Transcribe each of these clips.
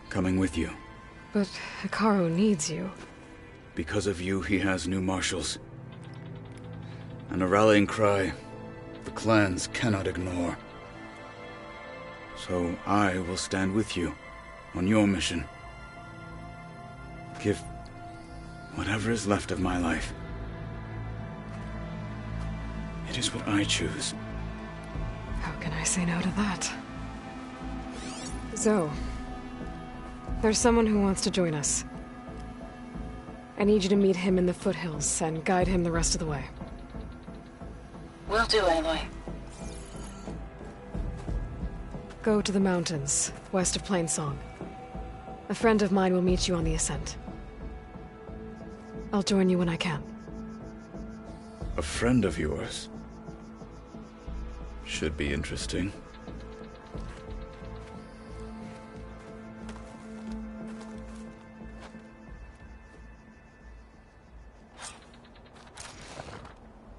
coming with you. But Hikaru needs you. Because of you, he has new marshals. And a rallying cry the clans cannot ignore. So I will stand with you on your mission. Give whatever is left of my life. It is what I choose. How can I say no to that? Zoe, there's someone who wants to join us. I need you to meet him in the foothills and guide him the rest of the way. Will do, Aloy. Go to the mountains, west of Plainsong. A friend of mine will meet you on the ascent. I'll join you when I can. A friend of yours? Should be interesting.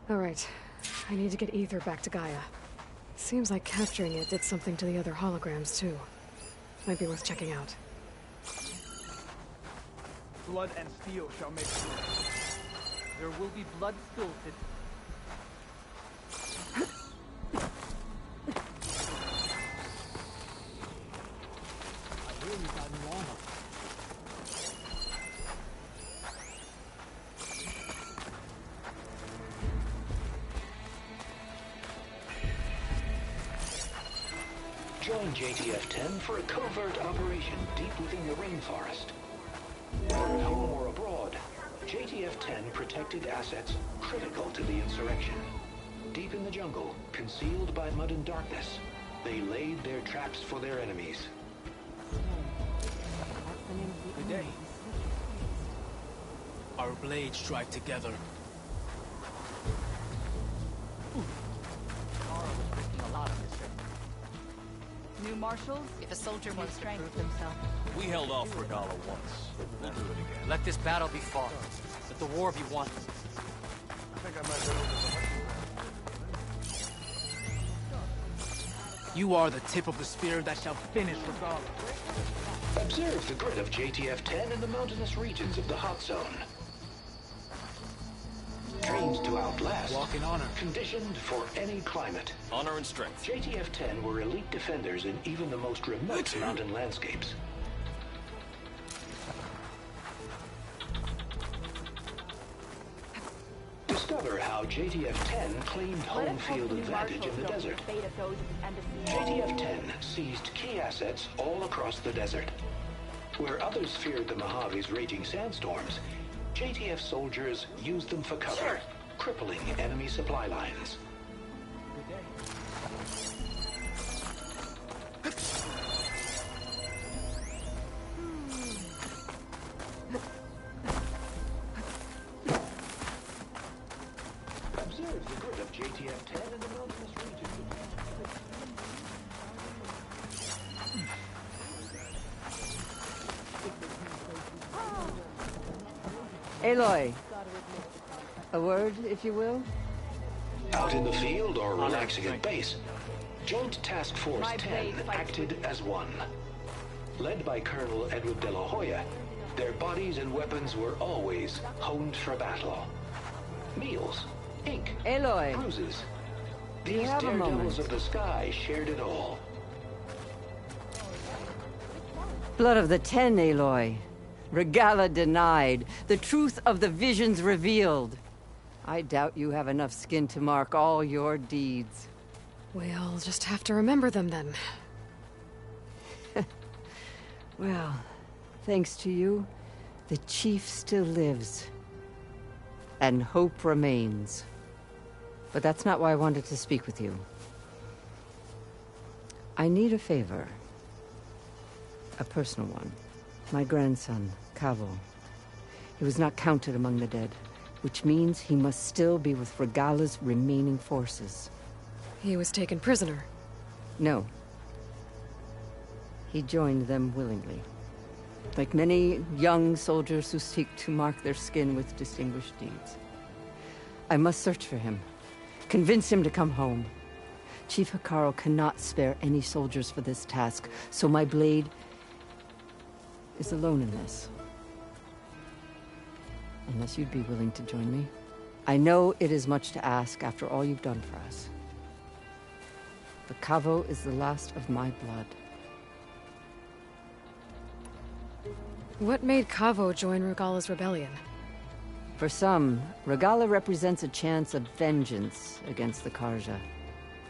All right. I need to get Ether back to Gaia. Seems like capturing it did something to the other holograms, too. Might be worth checking out. Blood and steel shall make it. There will be blood spilled. I really got wrong. Join JTF-10 for a covert operation deep within the rainforest. Whether at home or abroad, JTF-10 protected assets critical to the insurrection. Deep in the jungle, concealed by mud and darkness, they laid their traps for their enemies. Good day. Our blades strike together. New marshals? If a soldier wants to prove himself. We held off Regala once. We'll do it again. Let this battle be fought. Let the war be won. I think I might You are the tip of the spear that shall finish Regala. Observe the grid of JTF-10 in the mountainous regions of the hot zone. Trained to outlast. Walk in honor. Conditioned for any climate. Honor and strength. JTF-10 were elite defenders in even the most remote mountain landscapes. Discover how JTF-10 claimed home field advantage in the desert. JTF-10 seized key assets all across the desert. Where others feared the Mojave's raging sandstorms, JTF soldiers used them for cover, crippling enemy supply lines. Observe the grid of JTF-10 in the mountainous regions. Aloy, a word, if you will? Out in the field or relaxing at base, Joint Task Force 10 acted as one. Led by Colonel Edward de la Hoya, their bodies and weapons were always honed for battle. Meals, ink, Aloy, bruises. you These have a daredevils moment? of the sky shared it all. Blood of the Ten, Aloy. Regala denied. The truth of the visions revealed. I doubt you have enough skin to mark all your deeds. We'll just have to remember them then. Well, thanks to you, the Chief still lives. And hope remains. But that's not why I wanted to speak with you. I need a favor. A personal one. My grandson, Cavo. He was not counted among the dead, which means he must still be with Regala's remaining forces. He was taken prisoner. No. He joined them willingly. Like many young soldiers who seek to mark their skin with distinguished deeds. I must search for him. Convince him to come home. Chief Hikaru cannot spare any soldiers for this task, so my blade is alone in this. Unless you'd be willing to join me. I know it is much to ask after all you've done for us. But Kavo is the last of my blood. What made Kavo join Regala's rebellion? For some, Regala represents a chance of vengeance against the Karja.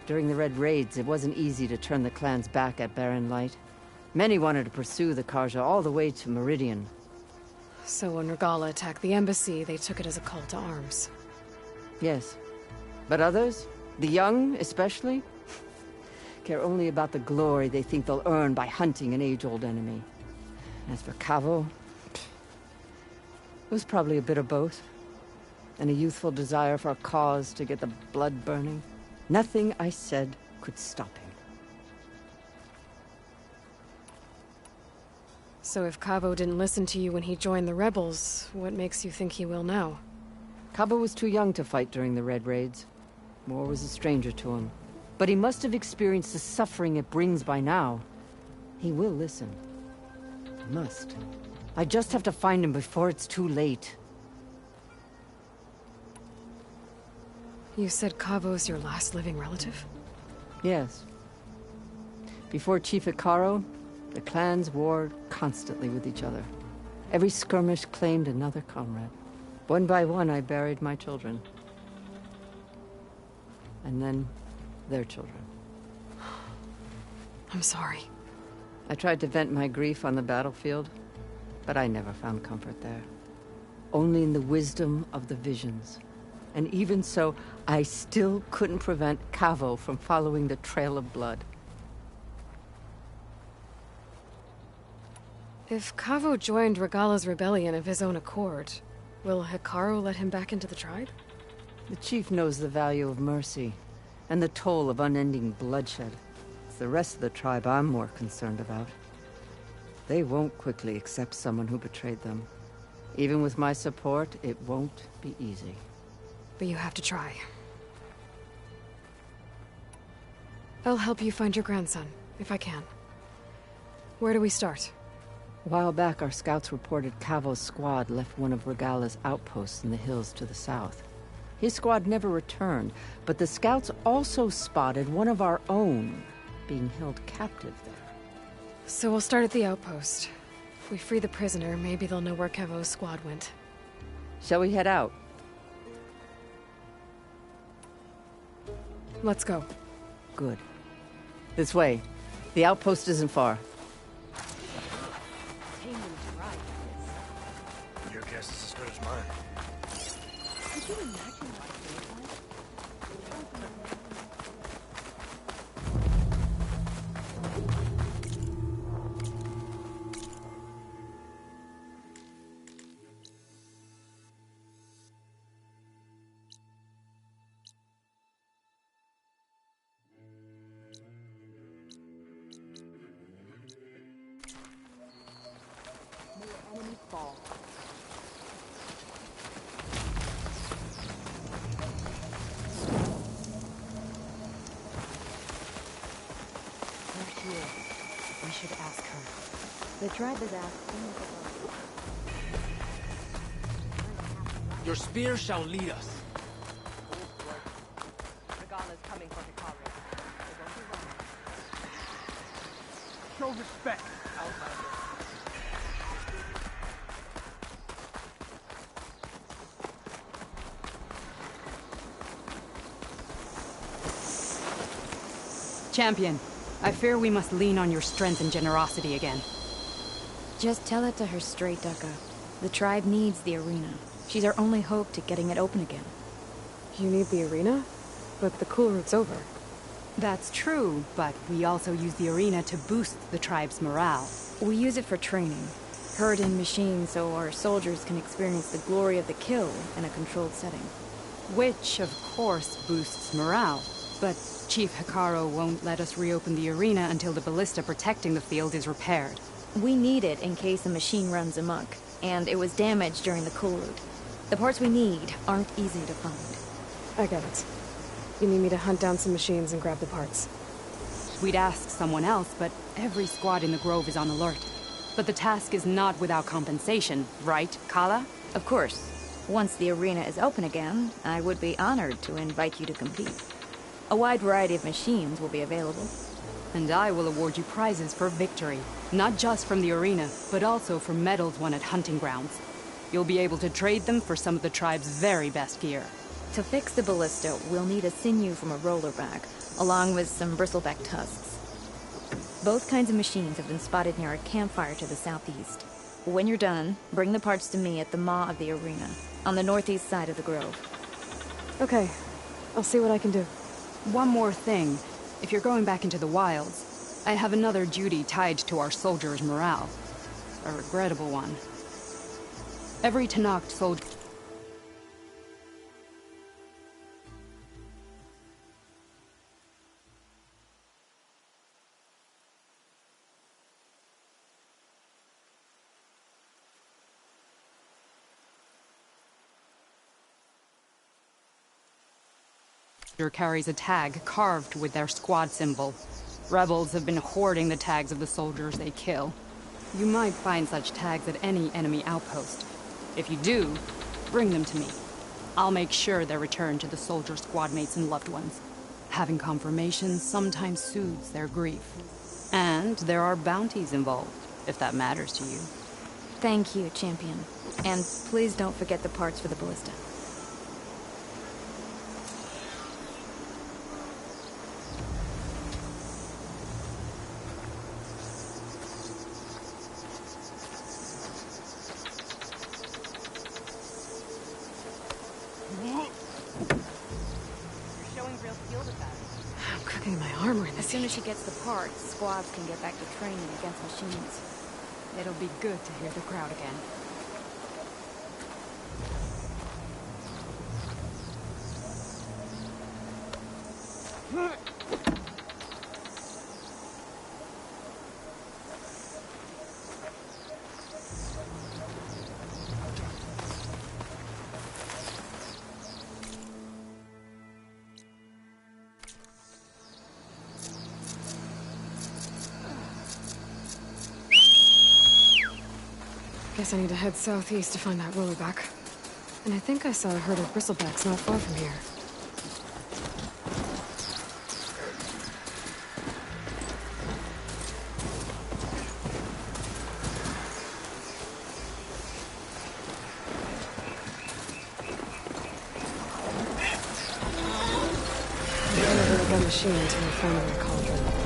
During the Red Raids, it wasn't easy to turn the clans back at Barren Light. Many wanted to pursue the Karja all the way to Meridian. So when Regala attacked the embassy, they took it as a call to arms. Yes. But others, the young especially, care only about the glory they think they'll earn by hunting an age-old enemy. As for Kavo, it was probably a bit of both. And a youthful desire for a cause to get the blood burning. Nothing I said could stop him. So if Kavo didn't listen to you when he joined the rebels, what makes you think he will now? Kavo was too young to fight during the Red Raids. War was a stranger to him. But he must have experienced the suffering it brings by now. He will listen. He must. I just have to find him before it's too late. You said Kavo's your last living relative? Yes. Before Chief Hikaru, the clans warred constantly with each other. Every skirmish claimed another comrade. One by one, I buried my children. And then, their children. I'm sorry. I tried to vent my grief on the battlefield, but I never found comfort there. Only in the wisdom of the visions. And even so, I still couldn't prevent Kavo from following the trail of blood. If Kavo joined Regala's rebellion of his own accord, will Hikaru let him back into the tribe? The chief knows the value of mercy, and the toll of unending bloodshed. It's the rest of the tribe I'm more concerned about. They won't quickly accept someone who betrayed them. Even with my support, it won't be easy. But you have to try. I'll help you find your grandson, if I can. Where do we start? A while back, our scouts reported Kavo's squad left one of Regala's outposts in the hills to the south. His squad never returned, but the scouts also spotted one of our own being held captive there. So we'll start at the outpost. If we free the prisoner, maybe they'll know where Kavo's squad went. Shall we head out? Let's go. Good. This way. The outpost isn't far. Your guess is as good as mine. Could you imagine what it feels like? May your enemies fall. We're here. We should ask her. The tribe is asking. Your spear shall lead us. Regala's coming for Hikaru. Show respect, Outlander. Champion, I fear we must lean on your strength and generosity again. Just tell it to her straight, Ducka. The tribe needs the arena. She's our only hope to getting it open again. You need the arena? But the cool route's over. That's true, but we also use the arena to boost the tribe's morale. We use it for training. Herd in machines so our soldiers can experience the glory of the kill in a controlled setting. Which, of course, boosts morale. But Chief Hikaru won't let us reopen the arena until the ballista protecting the field is repaired. We need it in case a machine runs amok, and it was damaged during the cool route. The parts we need aren't easy to find. I get it. You need me to hunt down some machines and grab the parts. We'd ask someone else, but every squad in the Grove is on alert. But the task is not without compensation, right, Kala? Of course. Once the arena is open again, I would be honored to invite you to compete. A wide variety of machines will be available. And I will award you prizes for victory. Not just from the arena, but also for medals won at hunting grounds. You'll be able to trade them for some of the tribe's very best gear. To fix the ballista, we'll need a sinew from a rollerback, along with some bristleback tusks. Both kinds of machines have been spotted near a campfire to the southeast. When you're done, bring the parts to me at the maw of the arena, on the northeast side of the grove. Okay, I'll see what I can do. One more thing. If you're going back into the wilds, I have another duty tied to our soldiers' morale. A regrettable one. Every Tenakth soldier... carries a tag carved with their squad symbol. Rebels have been hoarding the tags of the soldiers they kill. You might find such tags at any enemy outpost. If you do, bring them to me. I'll make sure they're returned to the soldier squad mates and loved ones. Having confirmation sometimes soothes their grief. And there are bounties involved, if that matters to you. Thank you, Champion. And please don't forget the parts for the ballista. I'm cooking my armor in As this soon as she gets the parts, squads can get back to training against machines. It'll be good to hear the crowd again. Guess I need to head southeast to find that rollerback. And I think I saw a herd of bristlebacks not far from here. I never heard of that machine until I found it in a cauldron.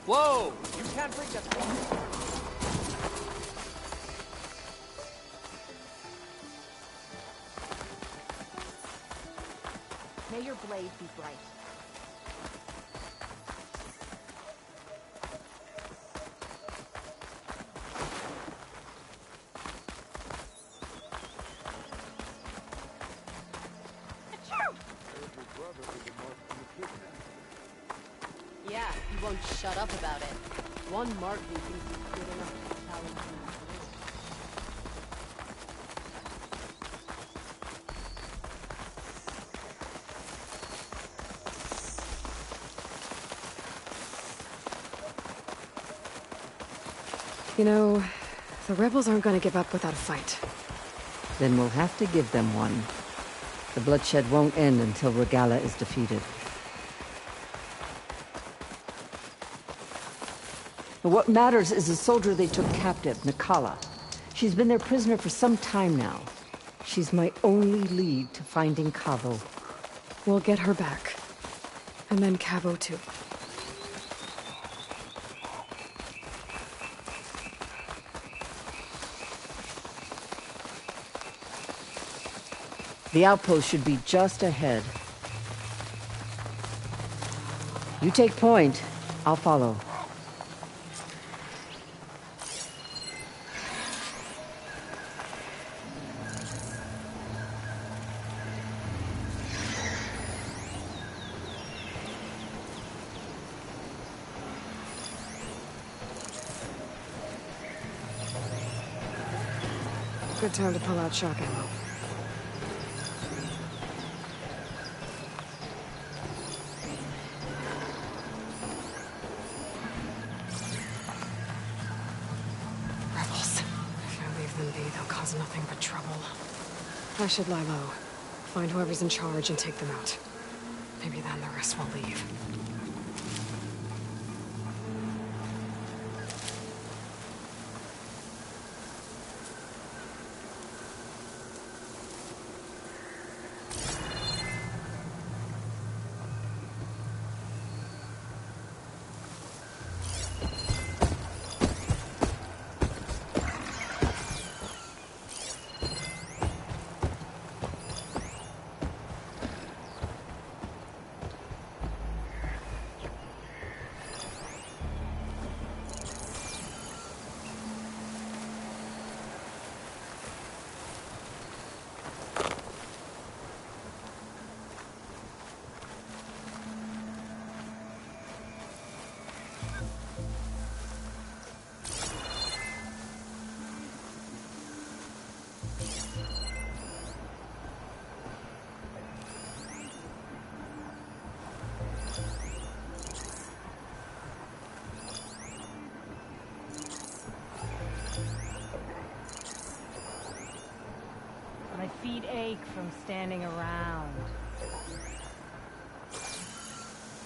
Whoa! You can't bring that. May your blade be bright. Yeah, he won't shut up about it. One mark he thinks is good enough to challenge me. You know, the rebels aren't gonna give up without a fight. Then we'll have to give them one. The bloodshed won't end until Regala is defeated. But what matters is the soldier they took captive, Nakala. She's been their prisoner for some time now. She's my only lead to finding Cavo. We'll get her back. And then Cavo too. The outpost should be just ahead. You take point, I'll follow. Good time to pull out shock ammo. Rebels. If I leave them be, they'll cause nothing but trouble. I should lie low. Find whoever's in charge and take them out. Maybe then the rest will leave. My feet ache from standing around.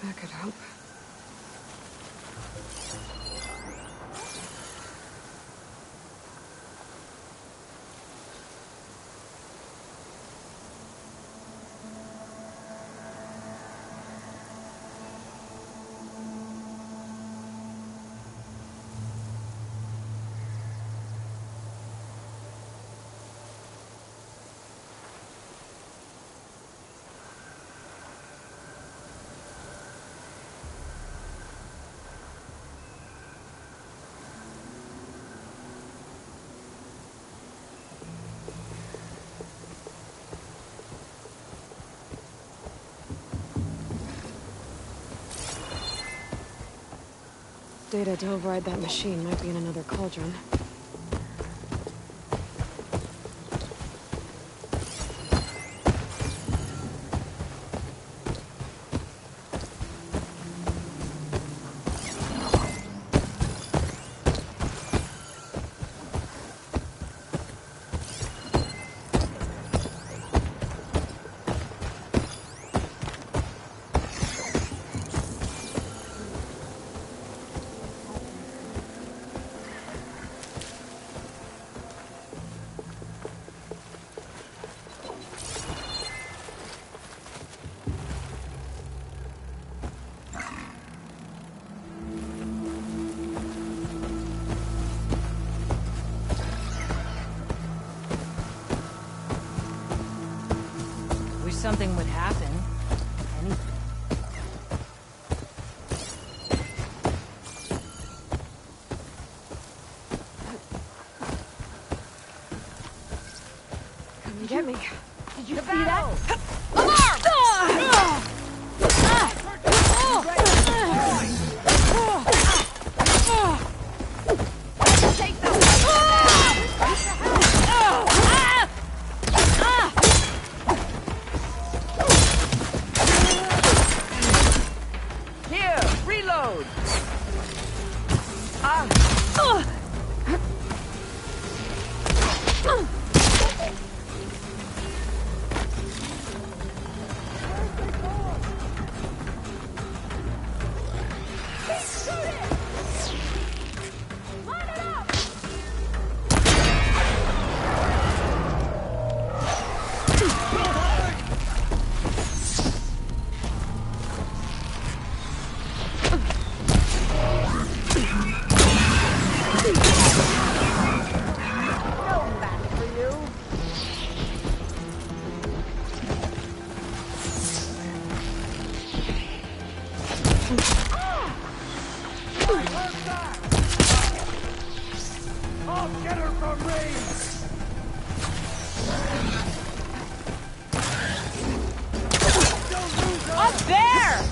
That could help. Data to override that machine might be in another cauldron. something would happen. Anything. Come and get me. Did you see that? Here, reload. I'll get her from range! Up there!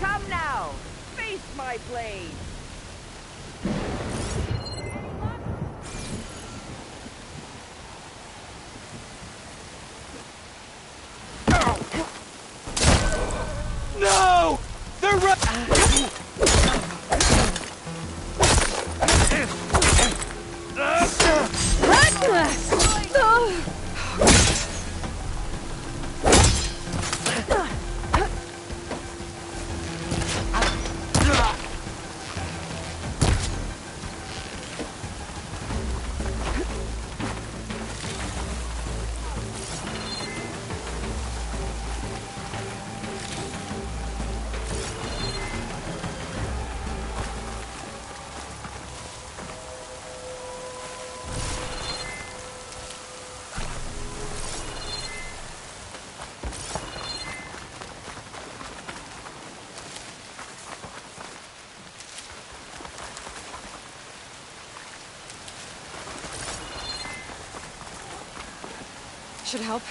Come now! Face my blade! No! They're Should help.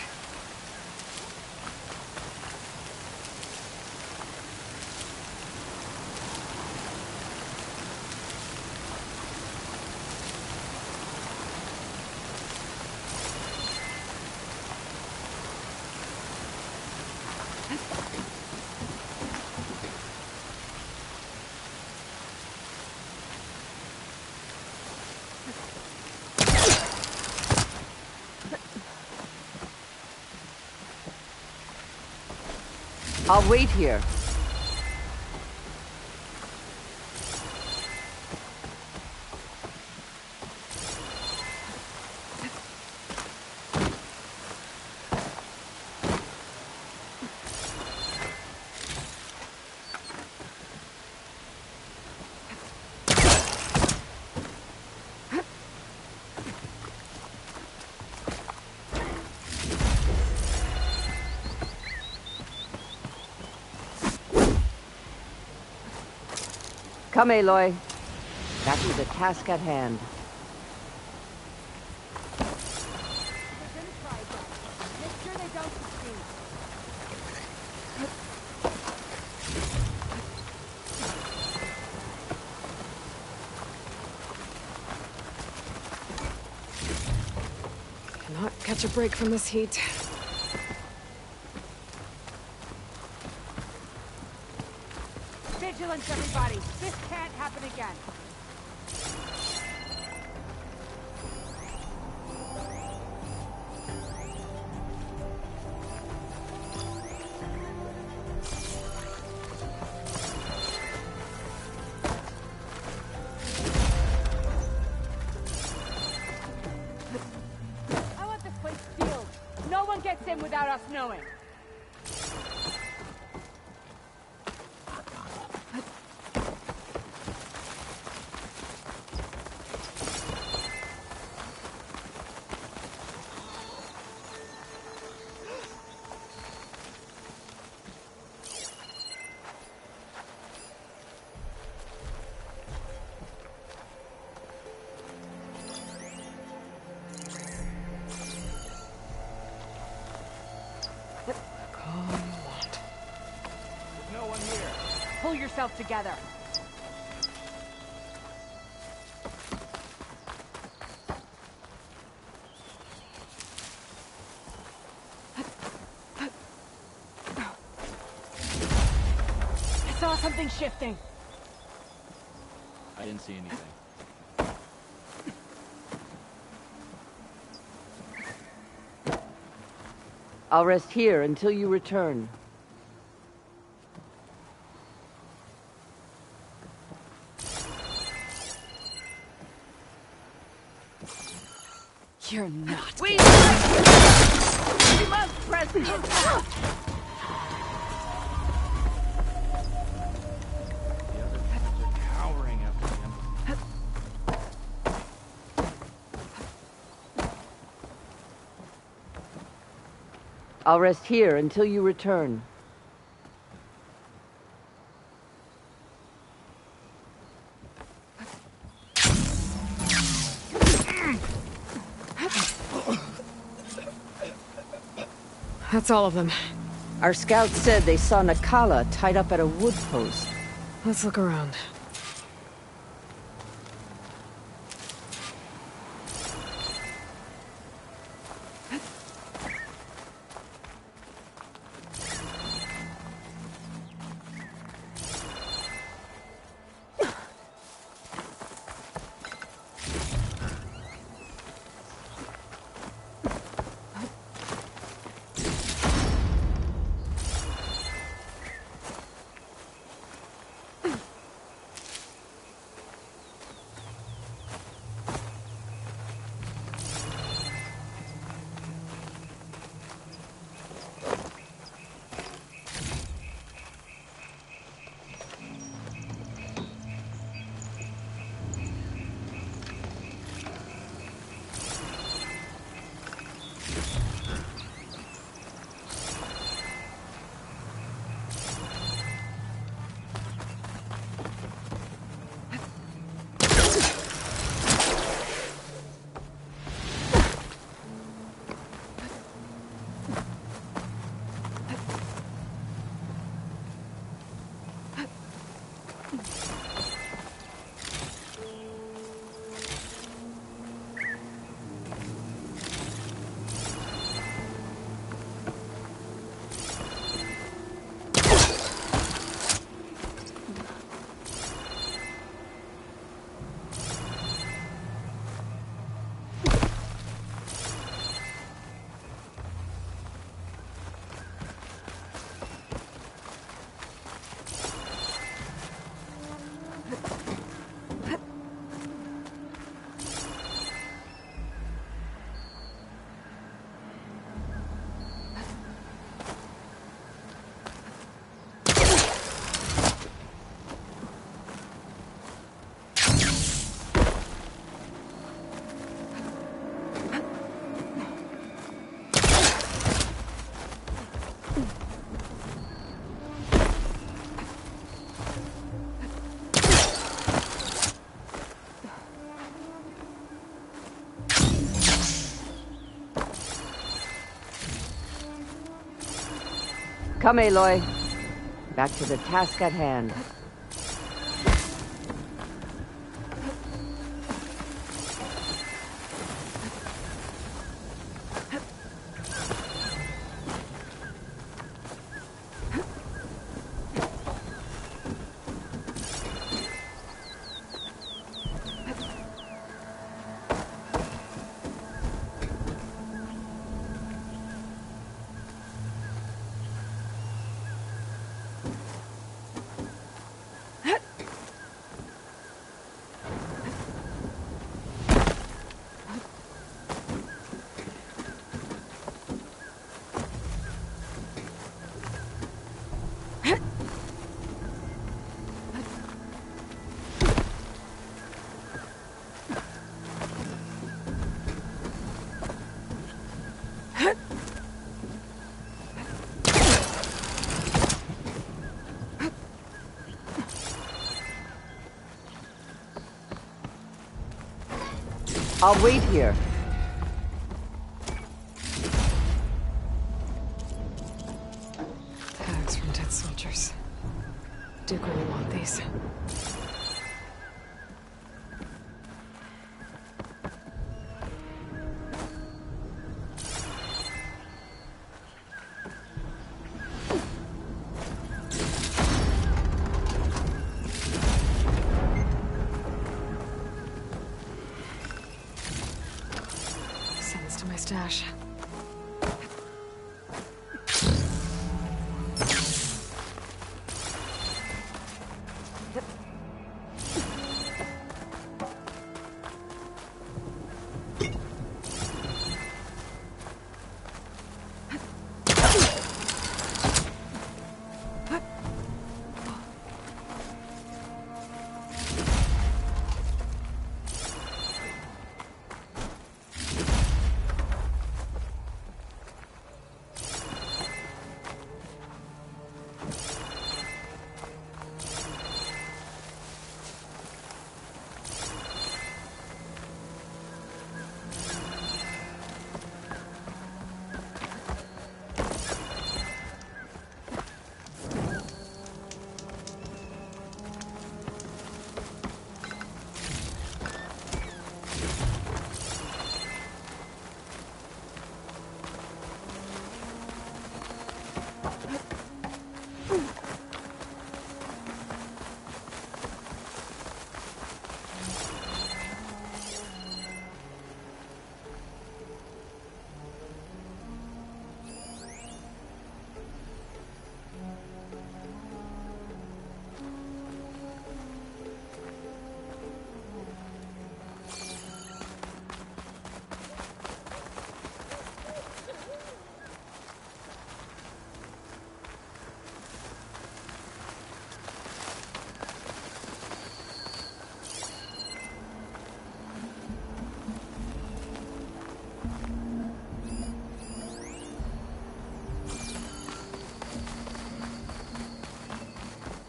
I'll wait here. Come, Aloy. Back to the task at hand. Cannot catch a break from this heat. Vigilance, everybody! This can't happen again! I want this place sealed. No one gets in without us knowing. Pull yourself together. I saw something shifting. I didn't see anything. I'll rest here until you return. You're not. We must press the attack. The other guys are cowering after the Emperor. I'll rest here until you return. That's all of them. Our scouts said they saw Nakala tied up at a wood post. Let's look around. Come, Aloy. Back to the task at hand. I'll wait here. Tags from dead soldiers. Duke will want these. Send this to my stash.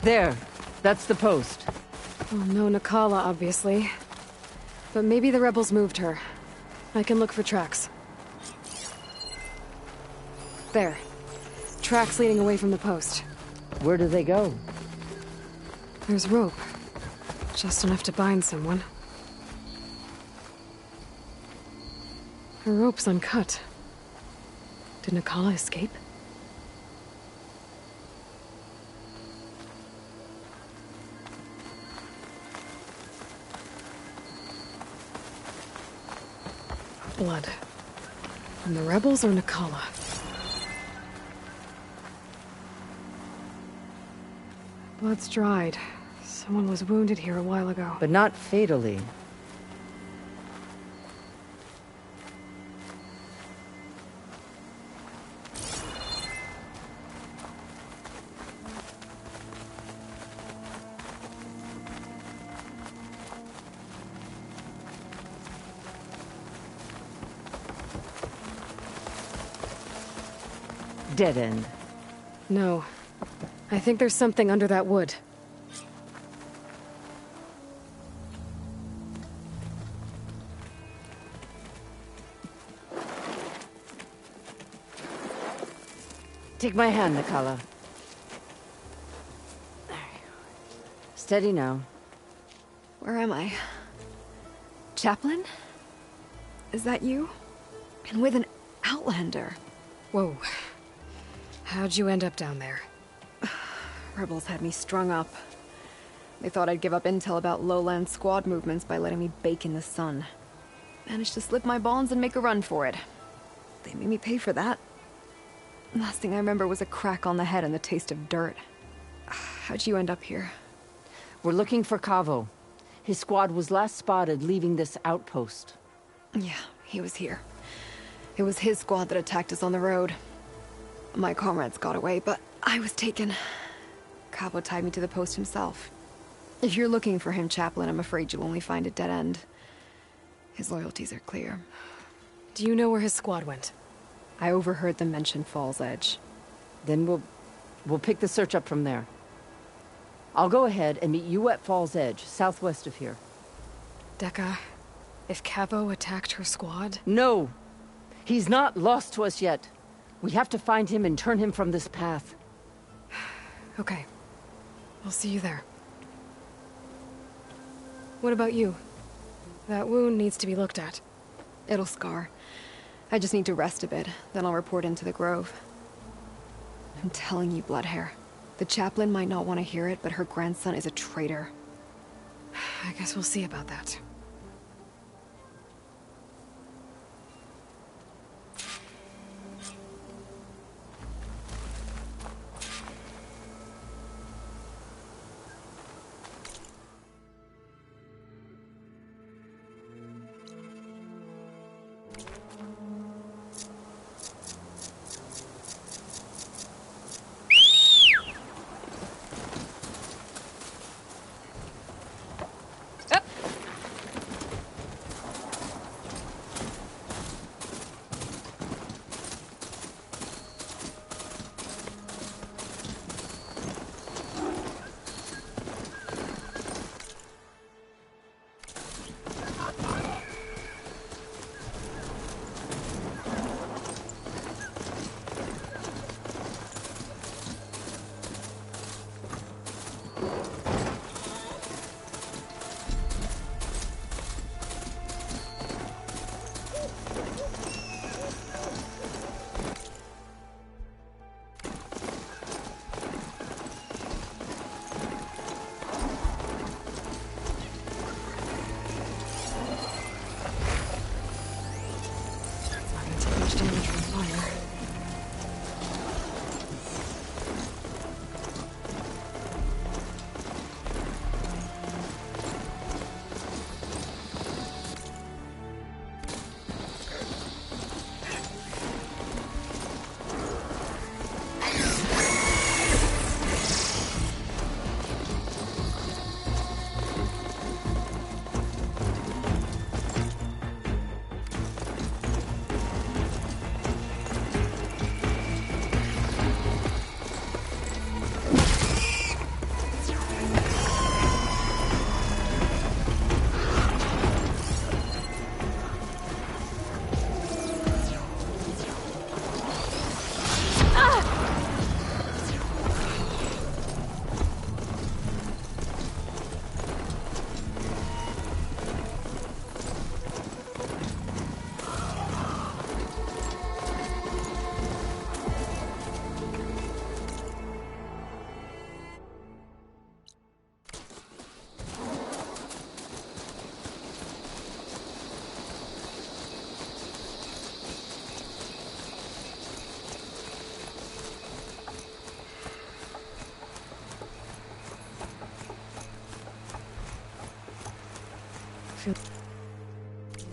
There. That's the post. Oh, no Nakala, obviously. But maybe the rebels moved her. I can look for tracks. There. Tracks leading away from the post. Where do they go? There's rope. Just enough to bind someone. Her rope's uncut. Did Nakala escape? Blood. And the rebels or Nakala? Blood's dried. Someone was wounded here a while ago. But not fatally. Dead end. No. I think there's something under that wood. Take my hand, Nakala. Steady now. Where am I? Chaplain? Is that you? And with an Outlander. Whoa. How'd you end up down there? Rebels had me strung up. They thought I'd give up intel about lowland squad movements by letting me bake in the sun. Managed to slip my bonds and make a run for it. They made me pay for that. Last thing I remember was a crack on the head and the taste of dirt. How'd you end up here? We're looking for Cavo. His squad was last spotted leaving this outpost. Yeah, he was here. It was his squad that attacked us on the road. My comrades got away, but I was taken. Cavo tied me to the post himself. If you're looking for him, Chaplain, I'm afraid you'll only find a dead end. His loyalties are clear. Do you know where his squad went? I overheard them mention Fall's Edge. Then we'll pick the search up from there. I'll go ahead and meet you at Fall's Edge, southwest of here. Dekka, if Cavo attacked her squad? No! He's not lost to us yet. We have to find him and turn him from this path. Okay. I'll see you there. What about you? That wound needs to be looked at. It'll scar. I just need to rest a bit, then I'll report into the Grove. I'm telling you, Bloodhair. The chaplain might not want to hear it, but her grandson is a traitor. I guess we'll see about that.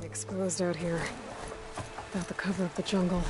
Exposed out here, without the cover of the jungle.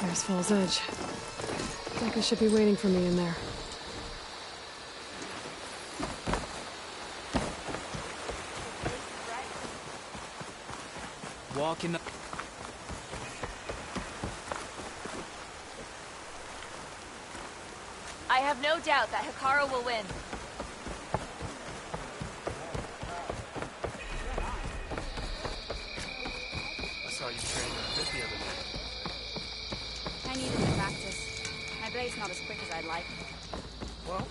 There's Fall's Edge. Becca should be waiting for me in there. Walk in the... I have no doubt that Hikaru will win. I saw you training a bit the other day. I needed to practice. My blade's not as quick as I'd like. Well,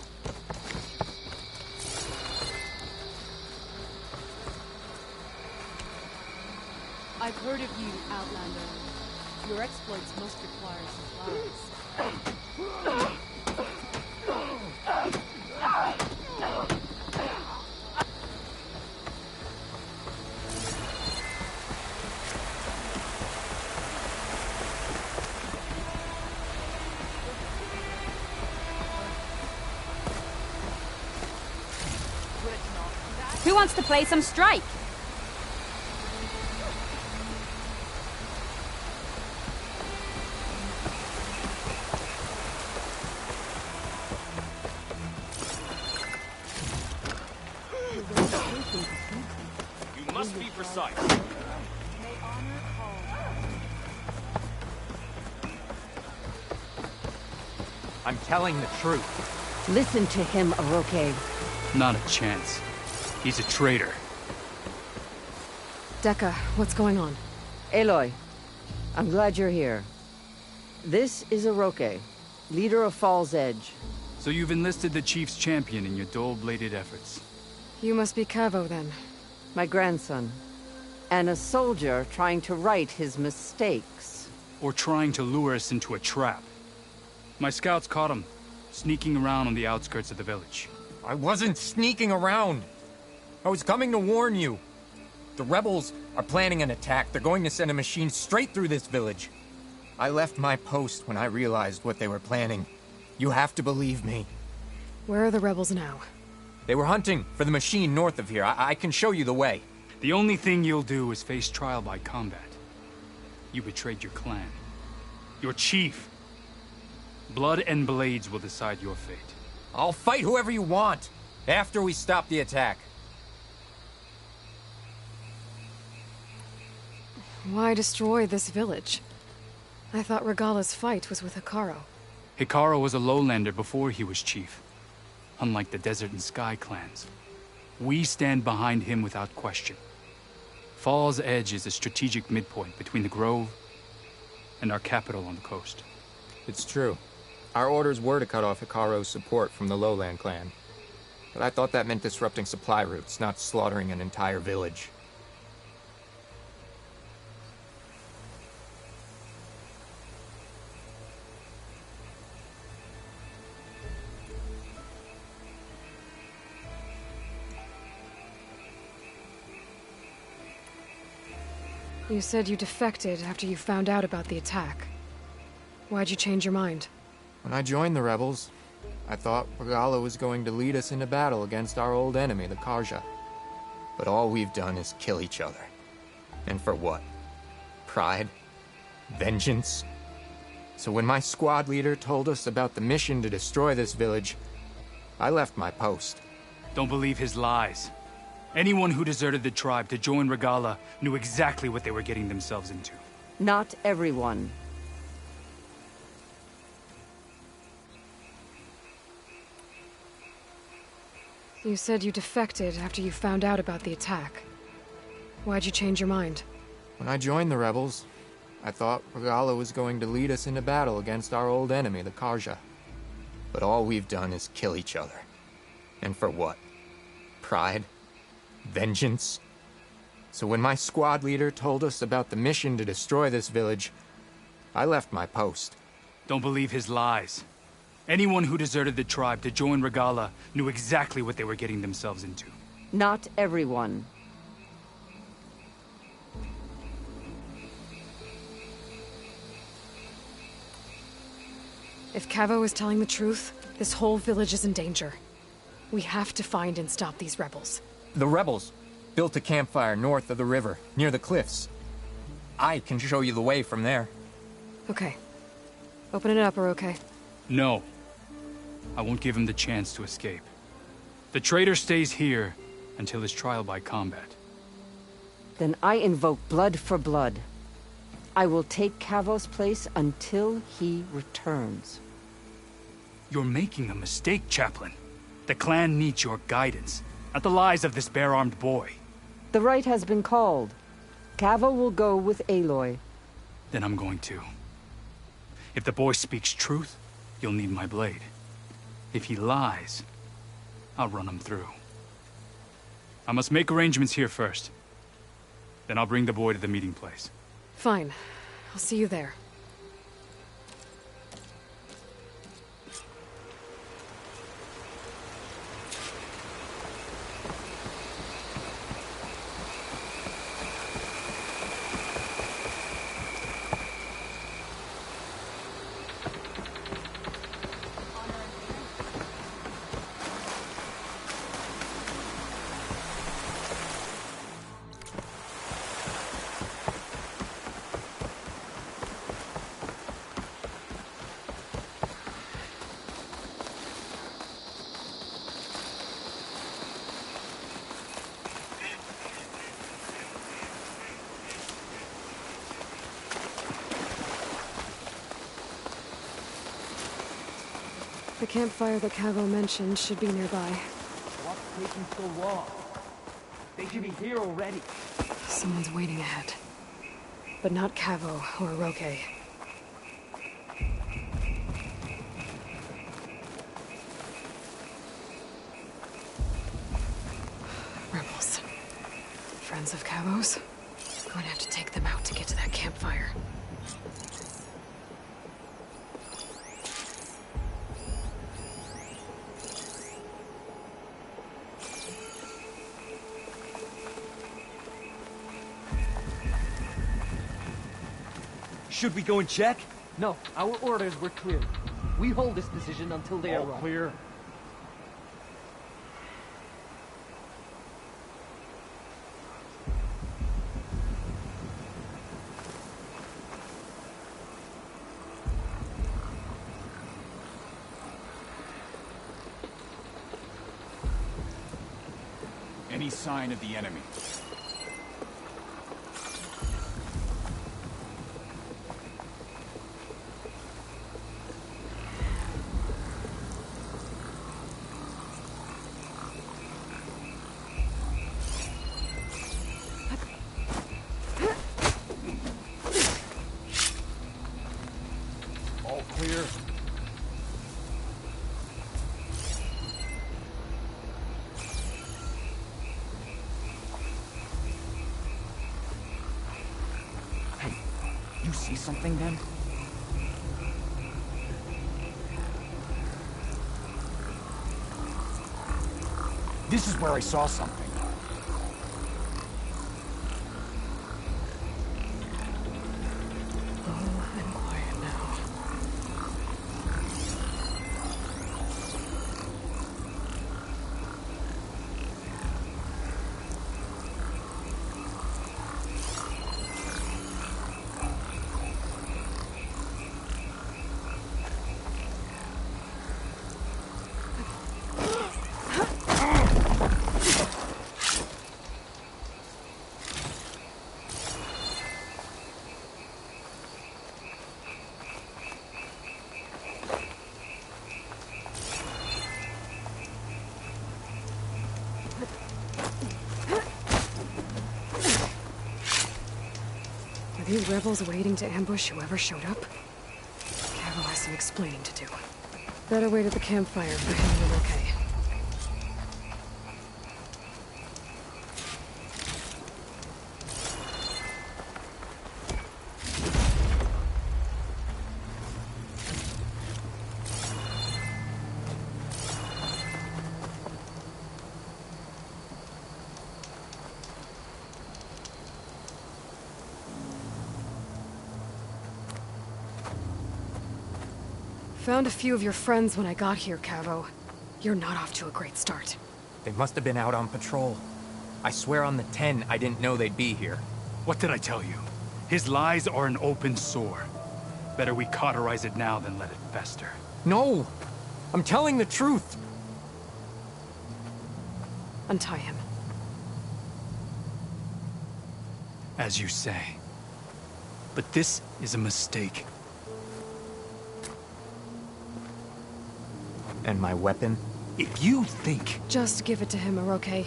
I've heard of you, Outlander. Your exploits must require supplies. Who wants to play some strike? You must be precise. I'm telling the truth. Listen to him, Oroke. Not a chance. He's a traitor. Dekka, what's going on? Aloy, I'm glad you're here. This is Oroke, leader of Fall's Edge. So you've enlisted the Chief's champion in your dull-bladed efforts. You must be Cavo, then. My grandson. And a soldier trying to right his mistakes. Or trying to lure us into a trap. My scouts caught him, sneaking around on the outskirts of the village. I wasn't sneaking around. I was coming to warn you. The rebels are planning an attack. They're going to send a machine straight through this village. I left my post when I realized what they were planning. You have to believe me. Where are the rebels now? They were hunting for the machine north of here. I can show you the way. The only thing you'll do is face trial by combat. You betrayed your clan. Your chief. Blood and blades will decide your fate. I'll fight whoever you want, after we stop the attack. Why destroy this village? I thought Regala's fight was with Hikaru. Hikaru was a lowlander before he was chief. Unlike the Desert and Sky clans. We stand behind him without question. Fall's Edge is a strategic midpoint between the Grove and our capital on the coast. It's true. Our orders were to cut off Hikaru's support from the Lowland clan. But I thought that meant disrupting supply routes, not slaughtering an entire village. You said you defected after you found out about the attack. Why'd you change your mind? When I joined the rebels, I thought Regala was going to lead us into battle against our old enemy, the Karja. But all we've done is kill each other. And for what? Pride? Vengeance? So when my squad leader told us about the mission to destroy this village, I left my post. Don't believe his lies. Anyone who deserted the tribe to join Regala knew exactly what they were getting themselves into. Not everyone. You said you defected after you found out about the attack. Why'd you change your mind? When I joined the rebels, I thought Regala was going to lead us into battle against our old enemy, the Karja. But all we've done is kill each other. And for what? Pride? Vengeance? So when my squad leader told us about the mission to destroy this village, I left my post. Don't believe his lies. Anyone who deserted the tribe to join Regala knew exactly what they were getting themselves into. Not everyone. If Cavo is telling the truth, this whole village is in danger. We have to find and stop these rebels. The rebels built a campfire north of the river, near the cliffs. I can show you the way from there. Okay. Open it up, or okay? No. I won't give him the chance to escape. The traitor stays here until his trial by combat. Then I invoke blood for blood. I will take Cavo's place until he returns. You're making a mistake, Chaplain. The clan needs your guidance, not the lies of this bare-armed boy. The right has been called. Cavo will go with Aloy. Then I'm going to. If the boy speaks truth, you'll need my blade. If he lies, I'll run him through. I must make arrangements here first. Then I'll bring the boy to the meeting place. Fine. I'll see you there. The campfire that Cavo mentioned should be nearby. What's taking so long? They should be here already. Someone's waiting ahead. But not Cavo or Roque. Rebels. Friends of Cavo's? Going to have to take them out to get to that campfire. Should we go and check? No, our orders were clear. We hold this position until they arrive. Clear. Any sign of the enemy? All clear. Hey, you see something then? This is where I saw something. Are these rebels waiting to ambush whoever showed up? Cavo has some explaining to do. Better wait at the campfire for him and Roque. Found a few of your friends when I got here, Cavo. You're not off to a great start. They must have been out on patrol. I swear on the 10, I didn't know they'd be here. What did I tell you? His lies are an open sore. Better we cauterize it now than let it fester. No! I'm telling the truth! Untie him. As you say. But this is a mistake. And my weapon? If you think... Just give it to him, Oroke.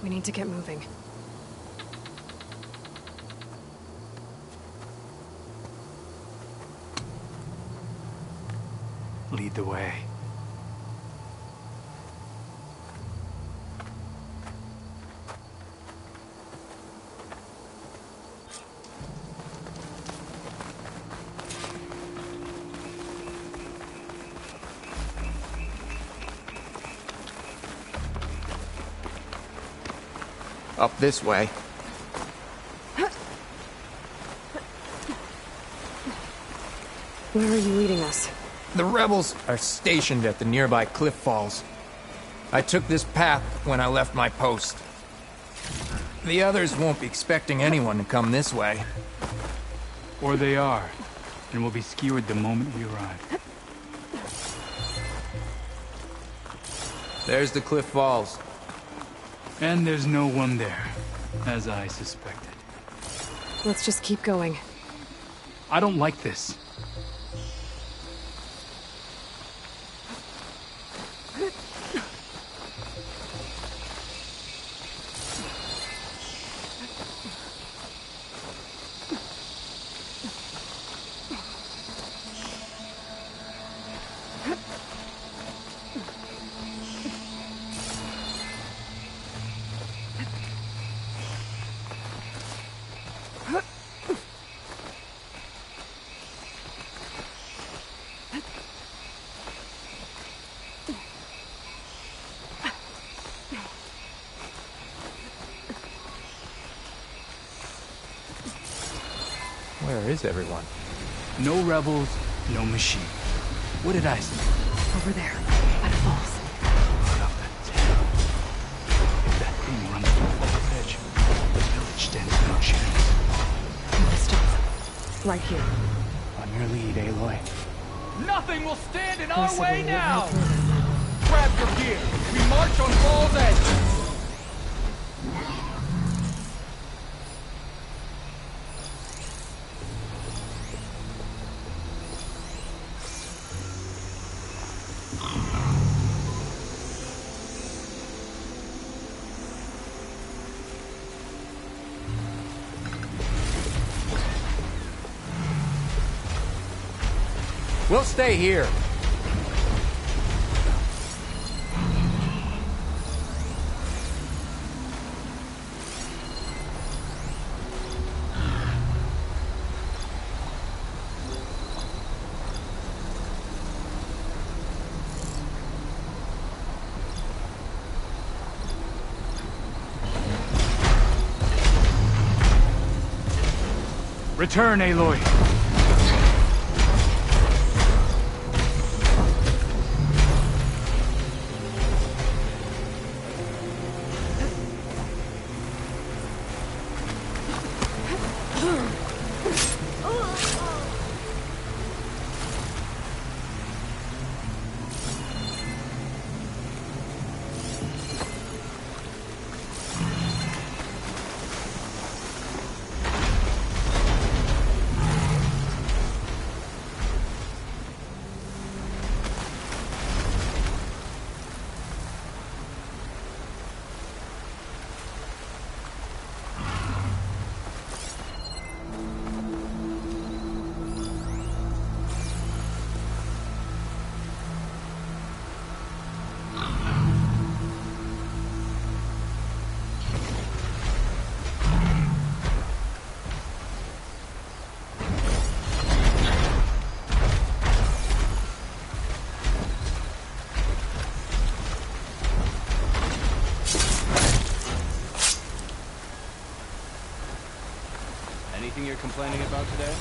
We need to get moving. Lead the way. Up this way. Where are you leading us? The rebels are stationed at the nearby cliff falls. I took this path when I left my post. The others won't be expecting anyone to come this way. Or they are, and will be skewered the moment we arrive. There's the cliff falls. And there's no one there, as I suspected. Let's just keep going. I don't like this. Where is everyone? No rebels, no machine. What did I say? Over there, by the falls. If that thing runs through the edge, the village stands no chance. We must stop. Right here. On your lead, Aloy. Nothing will stand in our Possibly way we'll now! head through this. Grab your gear! We march on Fall's Edge! We'll stay here. Return, Aloy. Anything you're complaining about today?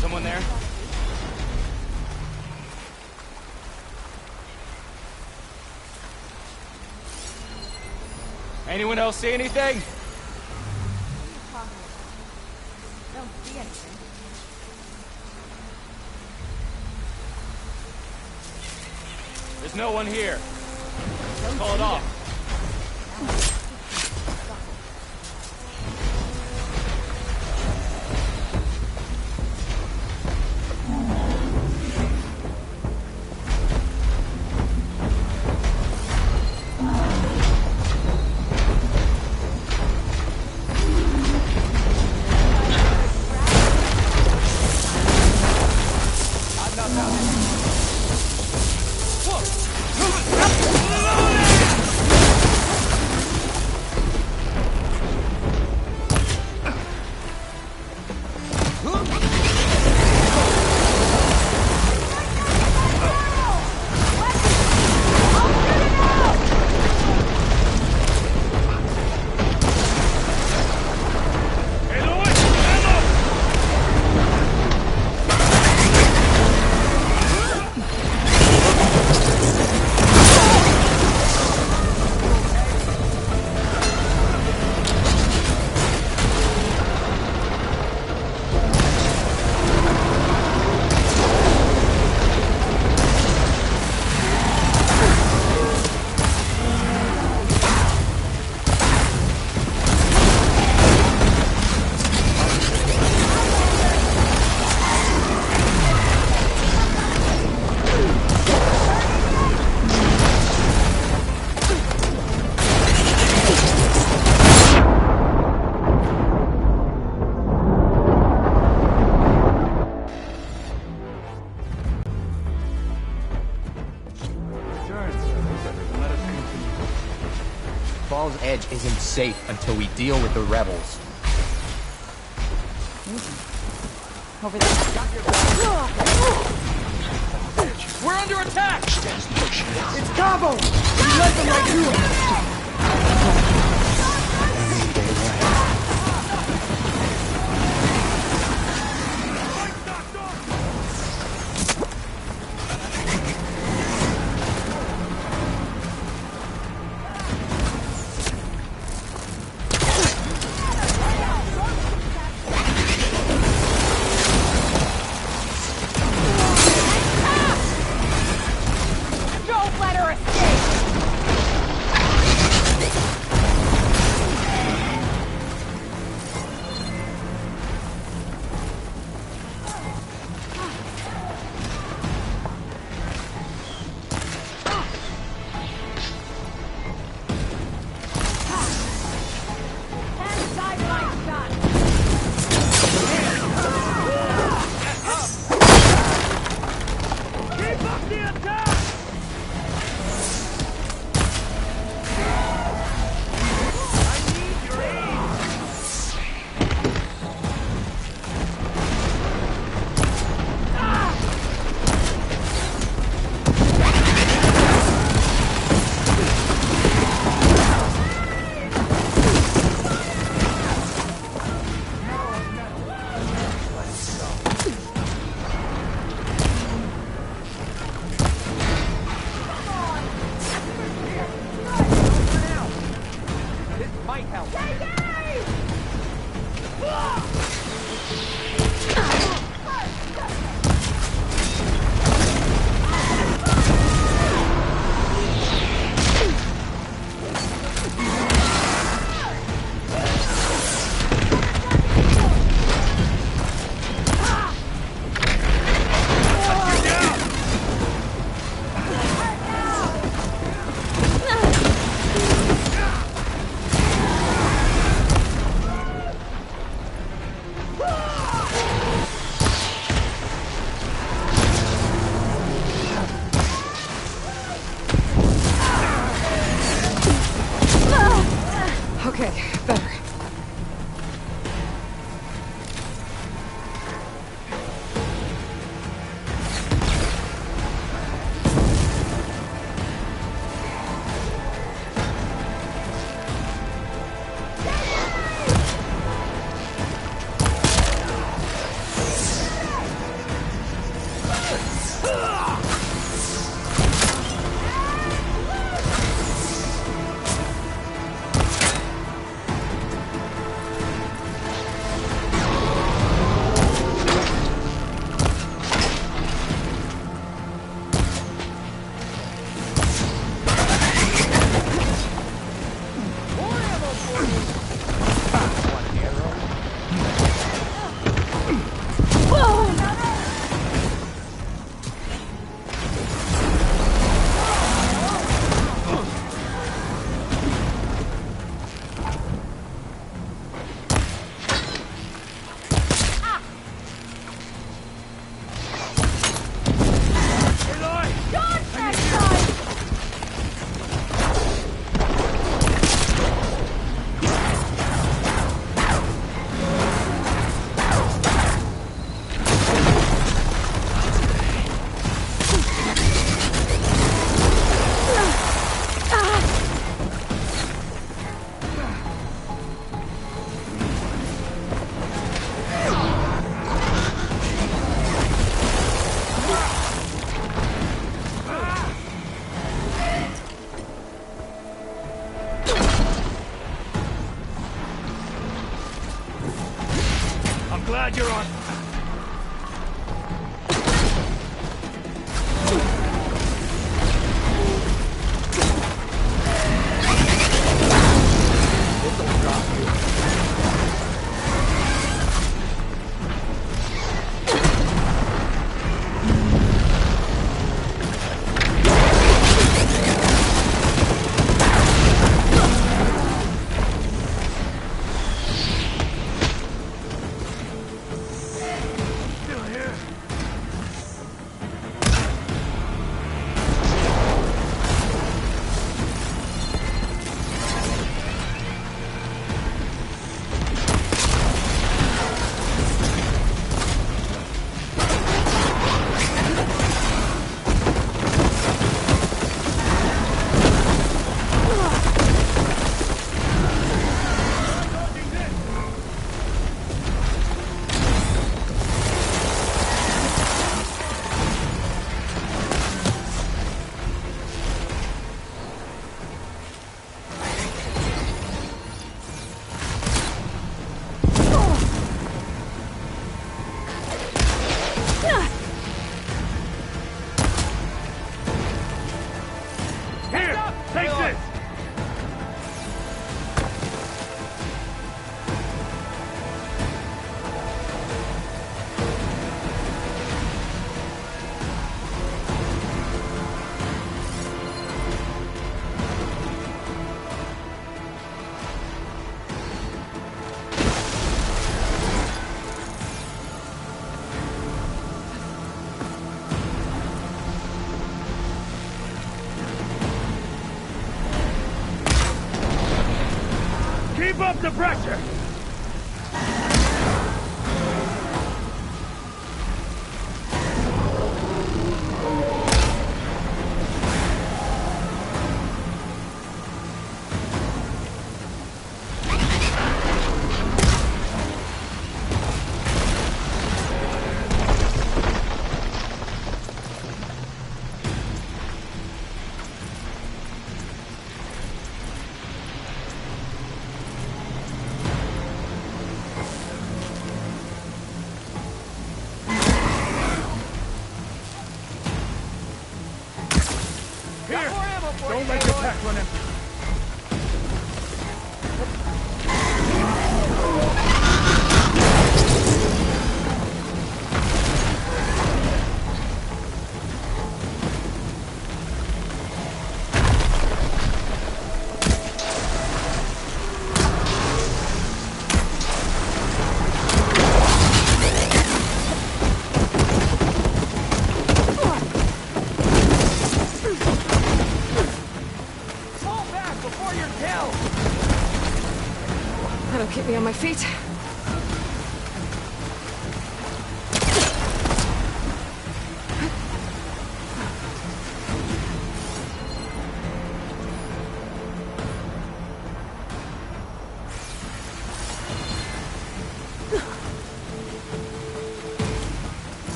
Someone there? Anyone else see anything? Don't see anything. There's no one here. Call it off. Falls Edge isn't safe until we deal with the rebels. Over there. We're under attack! It's Cabo! We let them right through it! Okay, better. Glad you're on. This'll drop you. Keep up the pressure! Don't let your pack run empty. That'll keep me on my feet.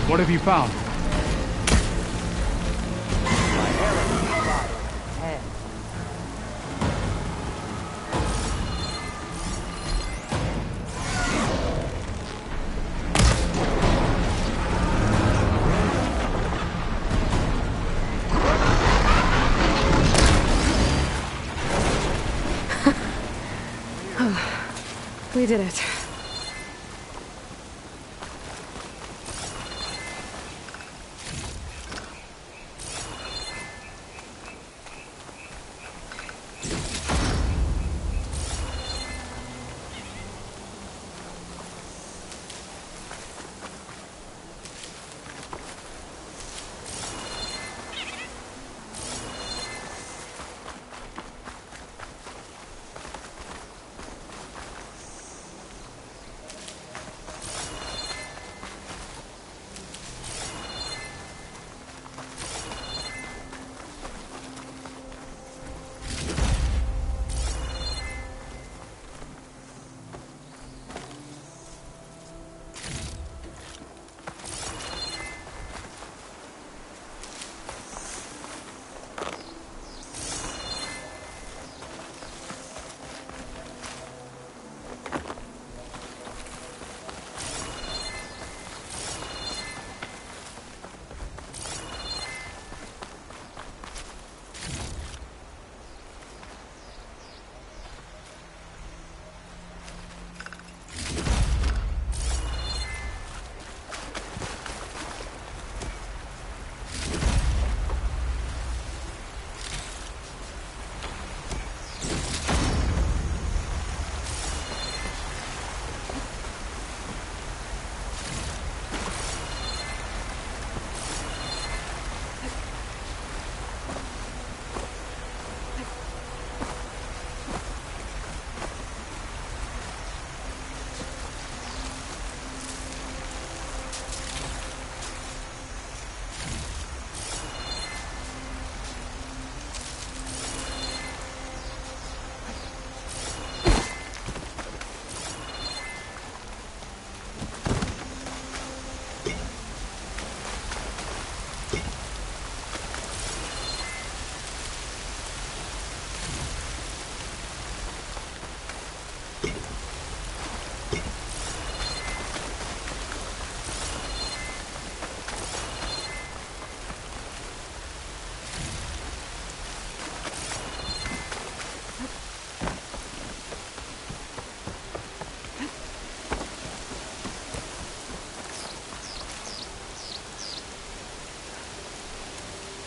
What have you found? We did it.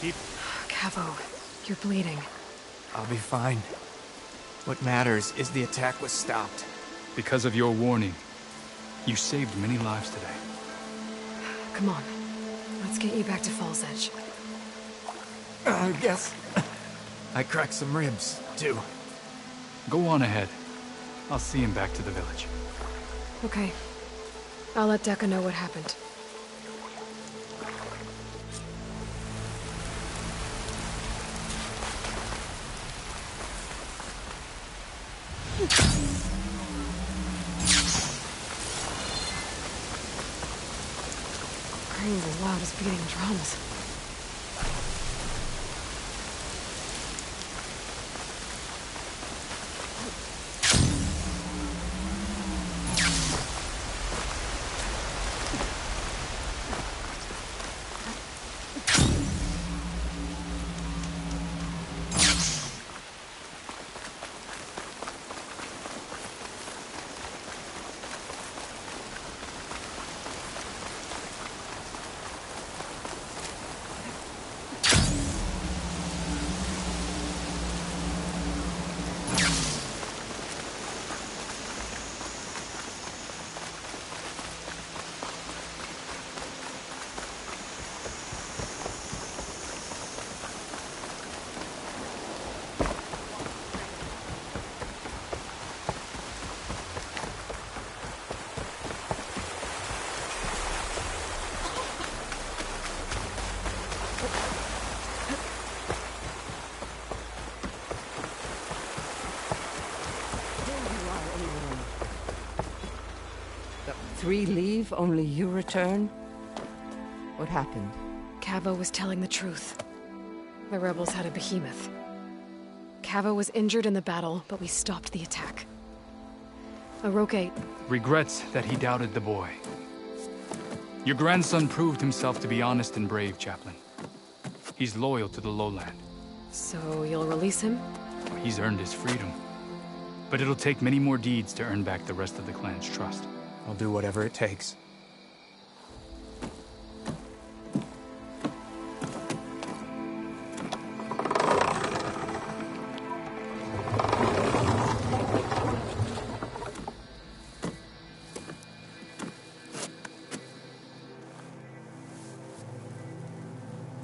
Keep... Cavo, you're bleeding. I'll be fine. What matters is the attack was stopped. Because of your warning, you saved many lives today. Come on. Let's get you back to Falls Edge. I guess I cracked some ribs, too. Go on ahead. I'll see him back to the village. Okay. I'll let Decca know what happened. Cranes as loud as beating drums. Three leave, only you return? What happened? Cavo was telling the truth. The rebels had a behemoth. Cavo was injured in the battle, but we stopped the attack. Aroke regrets that he doubted the boy. Your grandson proved himself to be honest and brave, Chaplain. He's loyal to the lowland. So you'll release him? He's earned his freedom. But it'll take many more deeds to earn back the rest of the clan's trust. I'll do whatever it takes.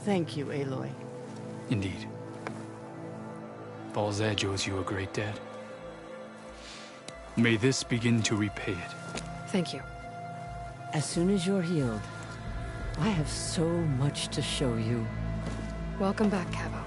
Thank you, Aloy. Indeed. Falls Edge owes you a great debt. May this begin to repay it. Thank you. As soon as you're healed, I have so much to show you. Welcome back, Cavo.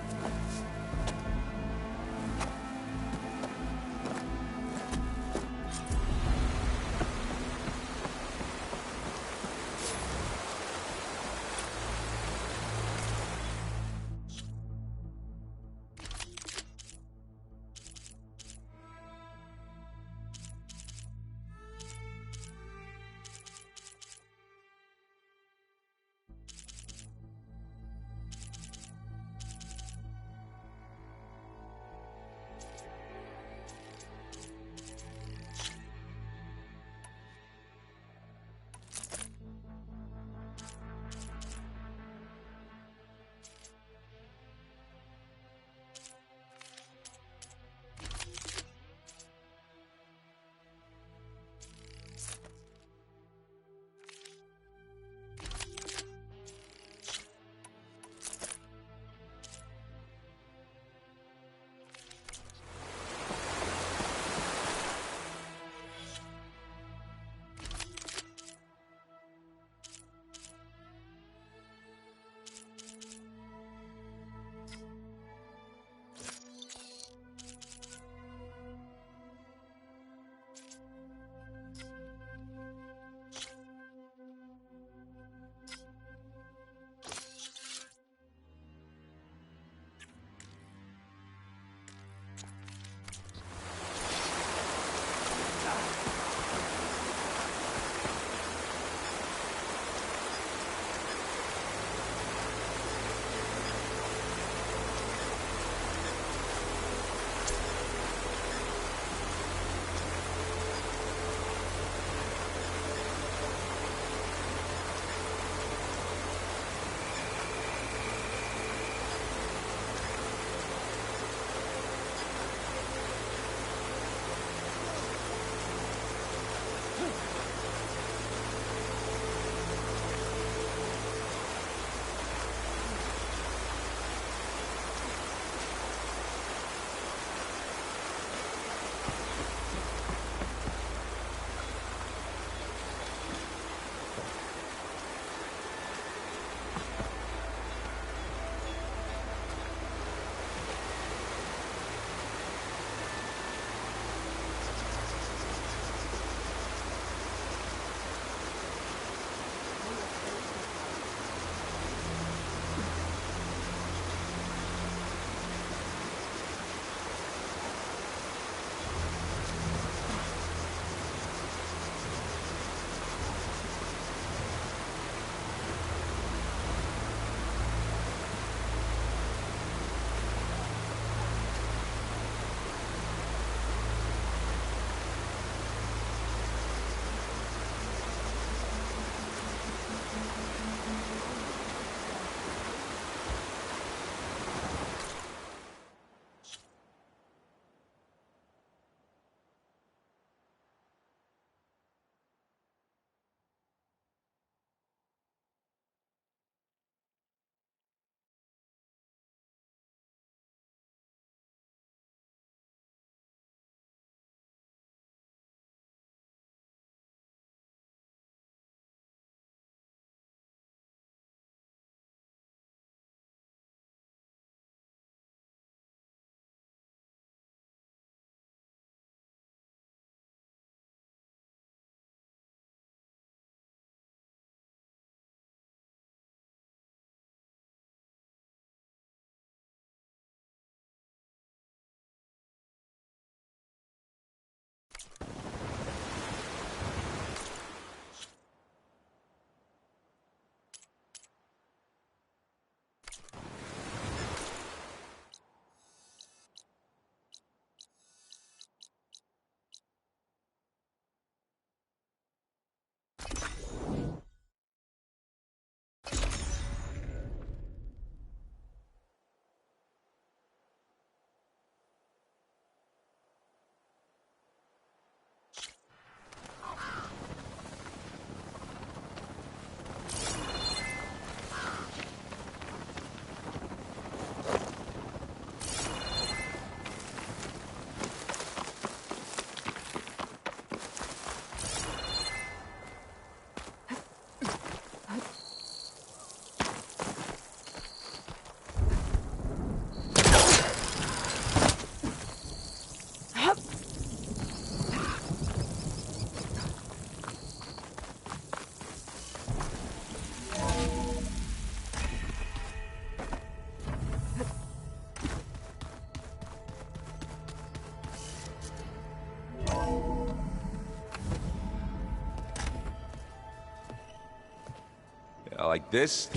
Like this?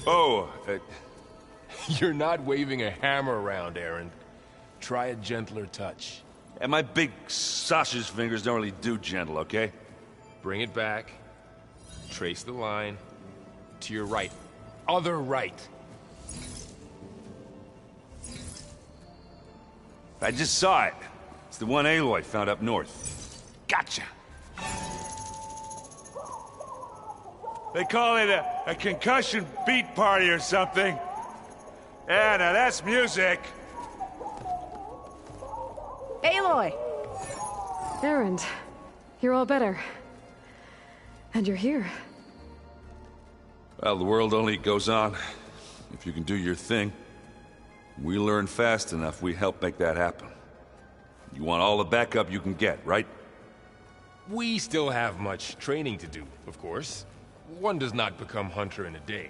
Oh, You're not waving a hammer around, Aaron. Try a gentler touch. and my big sausage fingers don't really do gentle, okay? Bring it back. Trace the line. To your right. Other right. I just saw it. It's the one Aloy found up north. Gotcha! They call it a concussion beat party or something. Yeah, now that's music. Aloy! Erend, you're all better. And you're here. Well, the world only goes on if you can do your thing. We learn fast enough, we help make that happen. You want all the backup you can get, right? We still have much training to do, of course. One does not become hunter in a day.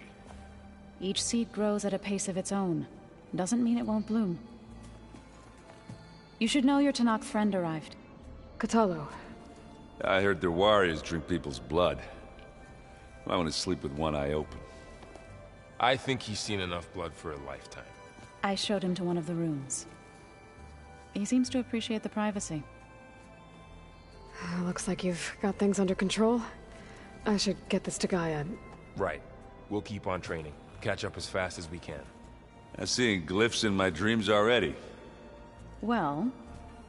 Each seed grows at a pace of its own. Doesn't mean it won't bloom. You should know your Tanakh friend arrived. Katalo. I heard their warriors drink people's blood. I want to sleep with one eye open. I think he's seen enough blood for a lifetime. I showed him to one of the rooms. He seems to appreciate the privacy. Looks like you've got things under control. I should get this to Gaia. Right. We'll keep on training. Catch up as fast as we can. I'm seeing glyphs in my dreams already. Well,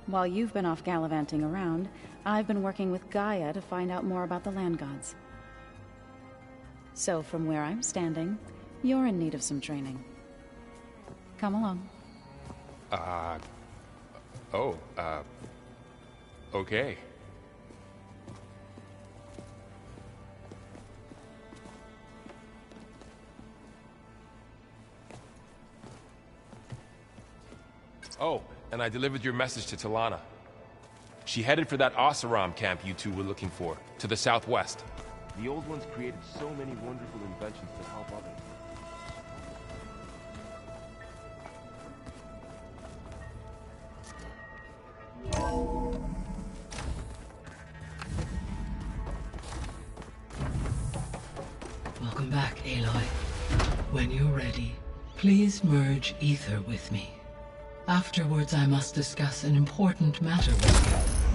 while you've been off gallivanting around, I've been working with Gaia to find out more about the land gods. So from where I'm standing, you're in need of some training. Come along. Okay. Oh, and I delivered your message to Talana. She headed for that Oseram camp you two were looking for, to the southwest. The old ones created so many wonderful inventions to help others. Welcome back, Aloy. When you're ready, please merge ether with me. Afterwards, I must discuss an important matter with you.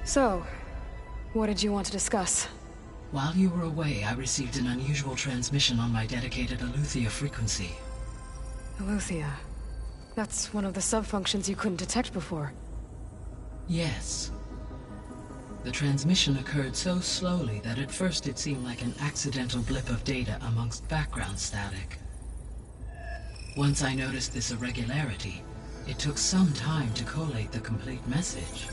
So, what did you want to discuss? While you were away, I received an unusual transmission on my dedicated Aletheia frequency. Aletheia. That's one of the sub-functions you couldn't detect before. Yes. The transmission occurred so slowly that at first it seemed like an accidental blip of data amongst background static. Once I noticed this irregularity, it took some time to collate the complete message.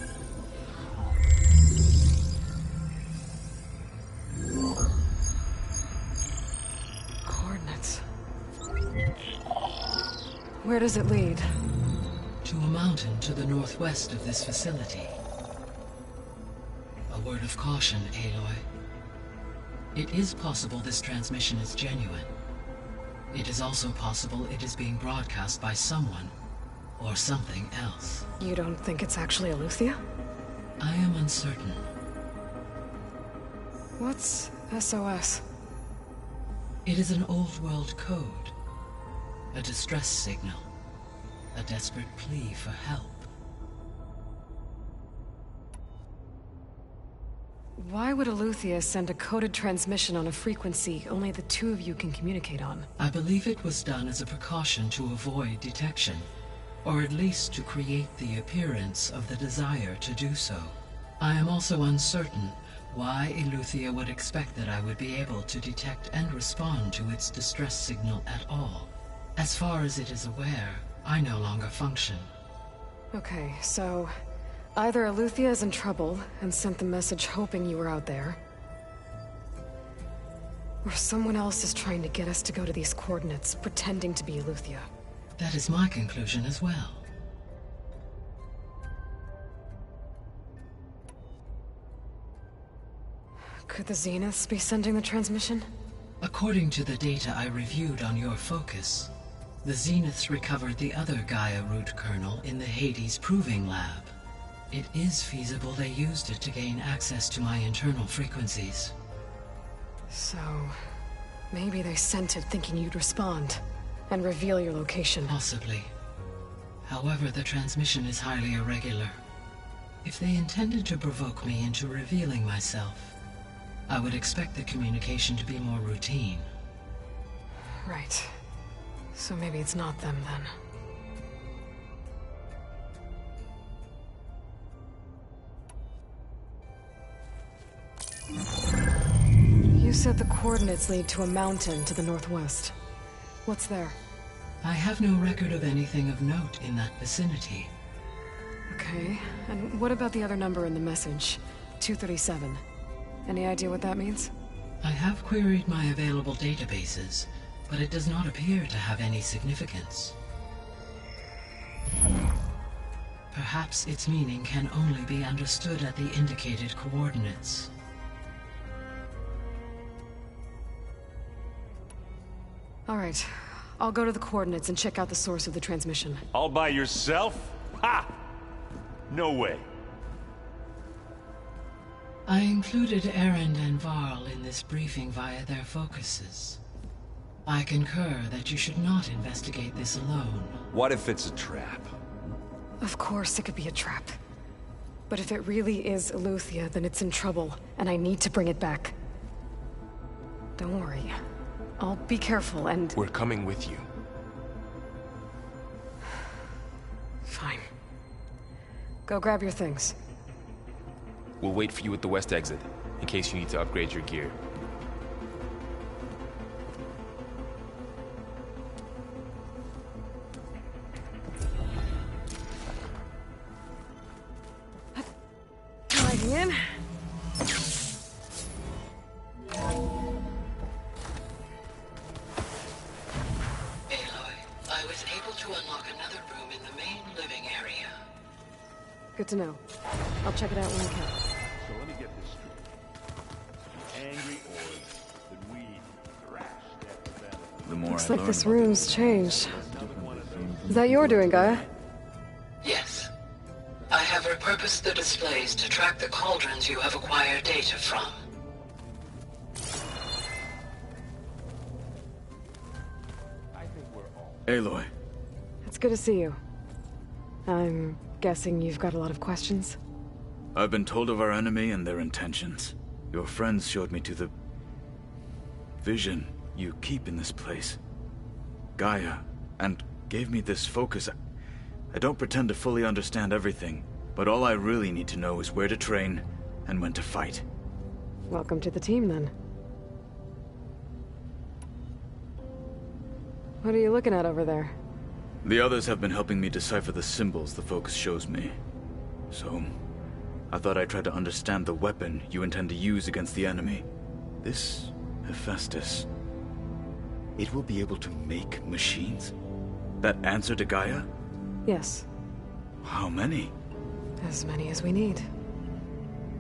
Coordinates. Where does it lead? To a mountain to the northwest of this facility. A word of caution, Aloy. It is possible this transmission is genuine. It is also possible it is being broadcast by someone or something else. You don't think it's actually Aletheia? I am uncertain. What's SOS? It is an old world code. A distress signal. A desperate plea for help. Why would Aletheia send a coded transmission on a frequency only the two of you can communicate on? I believe it was done as a precaution to avoid detection, or at least to create the appearance of the desire to do so. I am also uncertain why Aletheia would expect that I would be able to detect and respond to its distress signal at all. As far as it is aware, I no longer function. Okay, so either Aletheia is in trouble and sent the message hoping you were out there, or someone else is trying to get us to go to these coordinates, pretending to be Aletheia. That is my conclusion as well. Could the Zeniths be sending the transmission? According to the data I reviewed on your focus, the Zeniths recovered the other Gaia root kernel in the Hades Proving Lab. It is feasible they used it to gain access to my internal frequencies. So, maybe they sent it thinking you'd respond and reveal your location. Possibly. However, the transmission is highly irregular. If they intended to provoke me into revealing myself, I would expect the communication to be more routine. Right. So maybe it's not them then. You said the coordinates lead to a mountain to the northwest. What's there? I have no record of anything of note in that vicinity. Okay, and what about the other number in the message? 237. Any idea what that means? I have queried my available databases, but it does not appear to have any significance. Perhaps its meaning can only be understood at the indicated coordinates. All right, I'll go to the coordinates and check out the source of the transmission. All by yourself? Ha! No way. I included Erend and Varl in this briefing via their focuses. I concur that you should not investigate this alone. What if it's a trap? Of course it could be a trap. But if it really is Eleuthia, then it's in trouble, and I need to bring it back. Don't worry. I'll be careful and... We're coming with you. Fine. Go grab your things. We'll wait for you at the west exit, in case you need to upgrade your gear. Diving in. I was able to unlock another room in the main living area. Good to know. I'll check it out when I can. So let me get this straight. Angry Ords, then we thrash that development. The more Looks I like learn this about room's changed. Is that your doing, Gaia? Yes. I have repurposed the displays to track the cauldrons you have acquired data from. Aloy. It's good to see you. I'm guessing you've got a lot of questions? I've been told of our enemy and their intentions. Your friends showed me to the vision you keep in this place, Gaia, and gave me this focus. I don't pretend to fully understand everything, but all I really need to know is where to train and when to fight. Welcome to the team, then. What are you looking at over there? The others have been helping me decipher the symbols the focus shows me. So, I thought I'd try to understand the weapon you intend to use against the enemy. This Hephaestus. It will be able to make machines? That answer to Gaia? Yes. How many? As many as we need.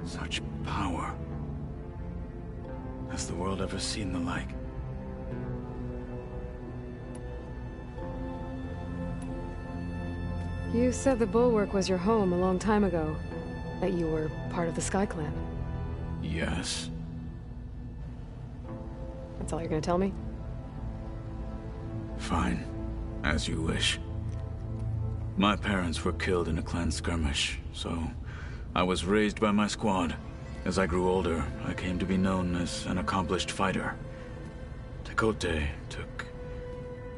Such power. Has the world ever seen the like? You said the Bulwark was your home a long time ago. That you were part of the Sky Clan. Yes. That's all you're gonna tell me? Fine. As you wish. My parents were killed in a clan skirmish, so I was raised by my squad. As I grew older, I came to be known as an accomplished fighter. Tekote took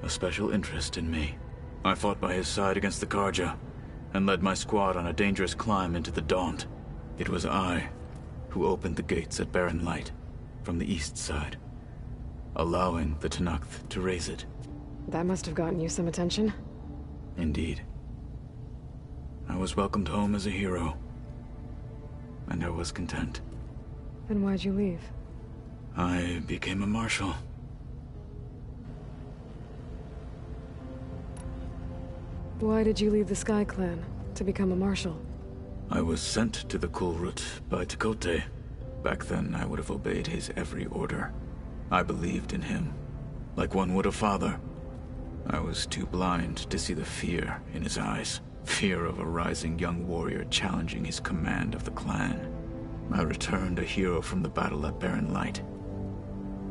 a special interest in me. I fought by his side against the Karja, and led my squad on a dangerous climb into the Daunt. It was I who opened the gates at Barren Light, from the east side, allowing the Tenakth to raise it. That must have gotten you some attention. Indeed. I was welcomed home as a hero, and I was content. Then why'd you leave? I became a marshal. Why did you leave the Sky Clan to become a marshal? I was sent to the Kulrut by Tekote. Back then, I would have obeyed his every order. I believed in him, like one would a father. I was too blind to see the fear in his eyes. Fear of a rising young warrior challenging his command of the clan. I returned a hero from the battle at Barren Light.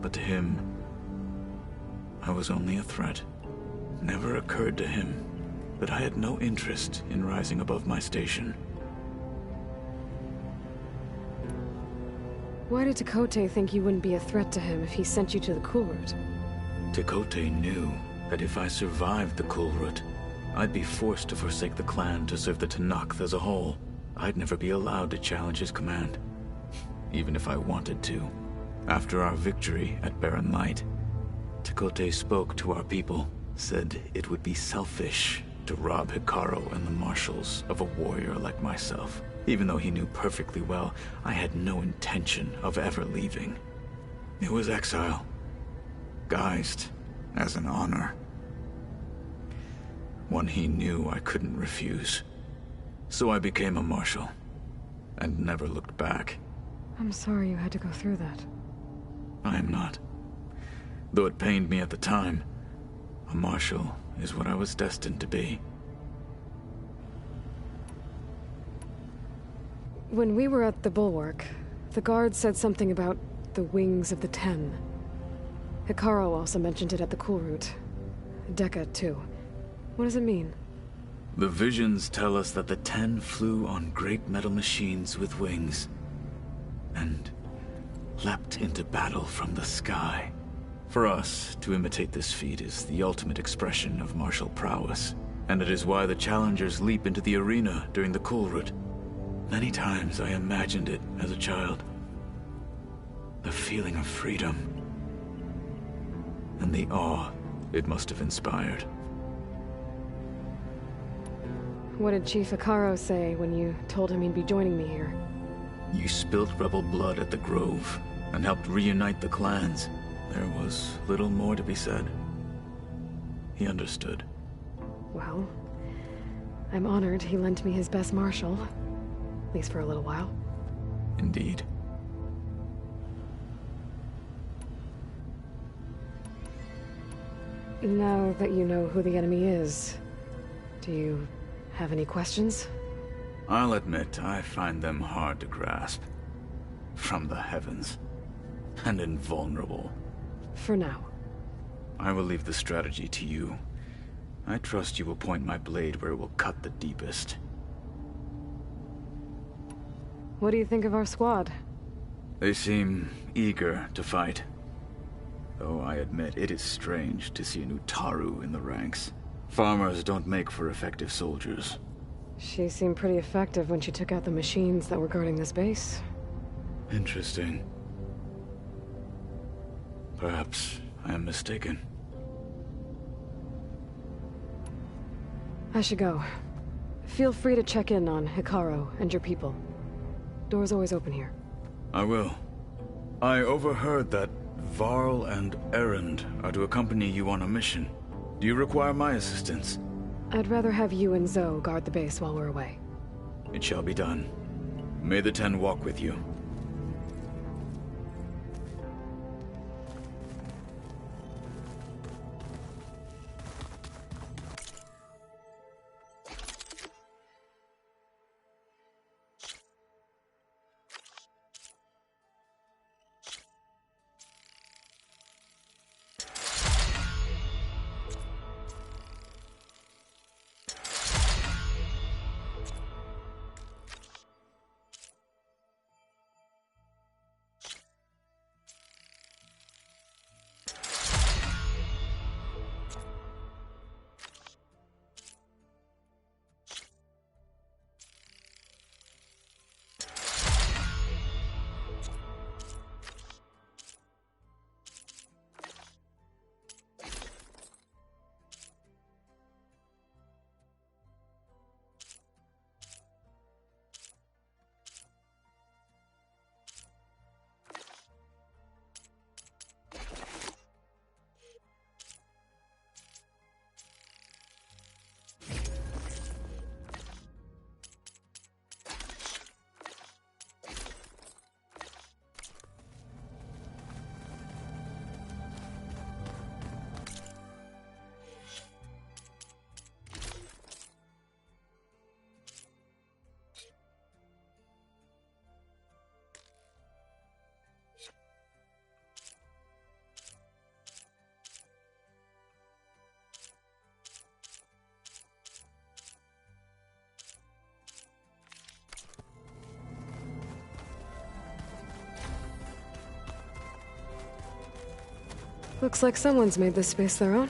But to him, I was only a threat. Never occurred to him that I had no interest in rising above my station. Why did Tekote think you wouldn't be a threat to him if he sent you to the Kulrut? Tekote knew that if I survived the Kulrut, I'd be forced to forsake the clan to serve the Tenakth as a whole. I'd never be allowed to challenge his command, even if I wanted to. After our victory at Barren Light, Tekote spoke to our people, said it would be selfish to rob Hikaru and the marshals of a warrior like myself. Even though he knew perfectly well I had no intention of ever leaving. It was exile, guised as an honor. One he knew I couldn't refuse. So I became a marshal, and never looked back. I'm sorry you had to go through that. I am not. Though it pained me at the time, a marshal is what I was destined to be. When we were at the Bulwark, the guard said something about the Wings of the Ten. Hikaru also mentioned it at the Kulrut. Dekka, too. What does it mean? The visions tell us that the Ten flew on great metal machines with wings, and leapt into battle from the sky. For us, to imitate this feat is the ultimate expression of martial prowess, and it is why the challengers leap into the arena during the Kulrut. Many times I imagined it as a child. The feeling of freedom, and the awe it must have inspired. What did Chief Hikaru say when you told him he'd be joining me here? You spilt rebel blood at the Grove, and helped reunite the clans. There was little more to be said. He understood. Well, I'm honored he lent me his best marshal. At least for a little while. Indeed. Now that you know who the enemy is, do you have any questions? I'll admit, I find them hard to grasp. From the heavens. And invulnerable. For now. I will leave the strategy to you. I trust you will point my blade where it will cut the deepest. What do you think of our squad? They seem eager to fight. Though I admit it is strange to see an Utaru in the ranks. Farmers don't make for effective soldiers. She seemed pretty effective when she took out the machines that were guarding this base. Interesting. Perhaps I am mistaken. I should go. Feel free to check in on Hikaru and your people. Door's always open here. I will. I overheard that Varl and Erend are to accompany you on a mission. Do you require my assistance? I'd rather have you and Zoe guard the base while we're away. It shall be done. May the Ten walk with you. Looks like someone's made this space their own.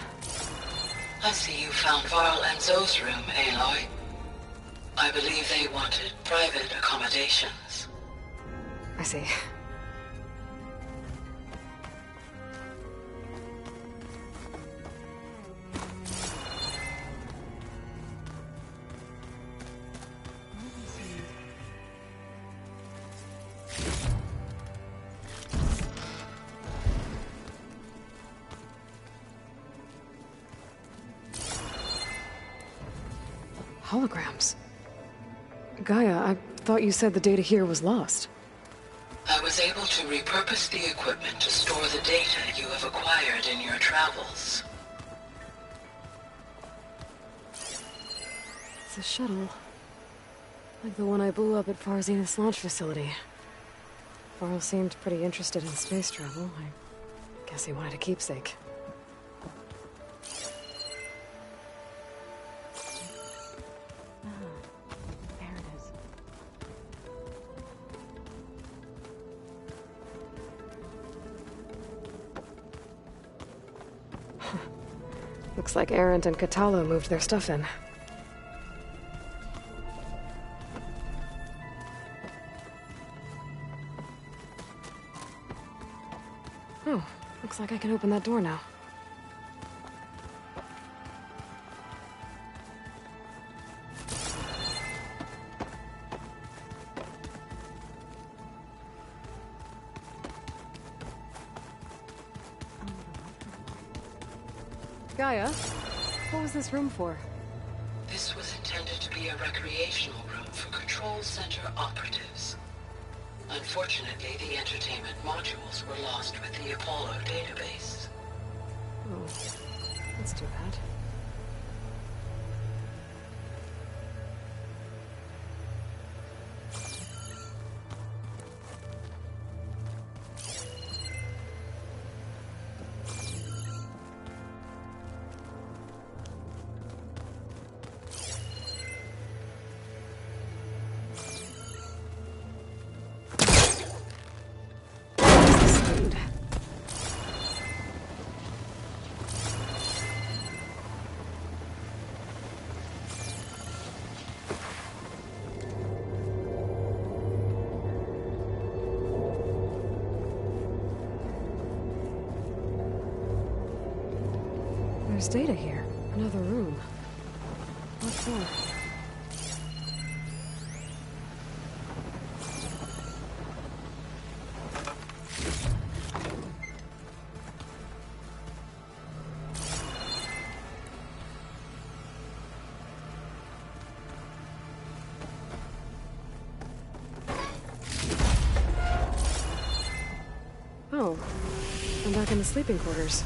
I see you found Varl and Zoe's room, Aloy. I believe they wanted private accommodations. I see. Holograms. Gaia, I thought you said the data here was lost. I was able to repurpose the equipment to store the data you have acquired in your travels. It's a shuttle. Like the one I blew up at Far Zenith's launch facility. Varl seemed pretty interested in space travel. I guess he wanted a keepsake. Looks like Arendt and Katalo moved their stuff in. Oh, looks like I can open that door now. Gaia, what was this room for? This was intended to be a recreational room for Control Center operatives. Unfortunately, the entertainment modules were lost with the Apollo database. Oh, that's too bad. There's data here. Another room. What for? Oh, I'm back in the sleeping quarters.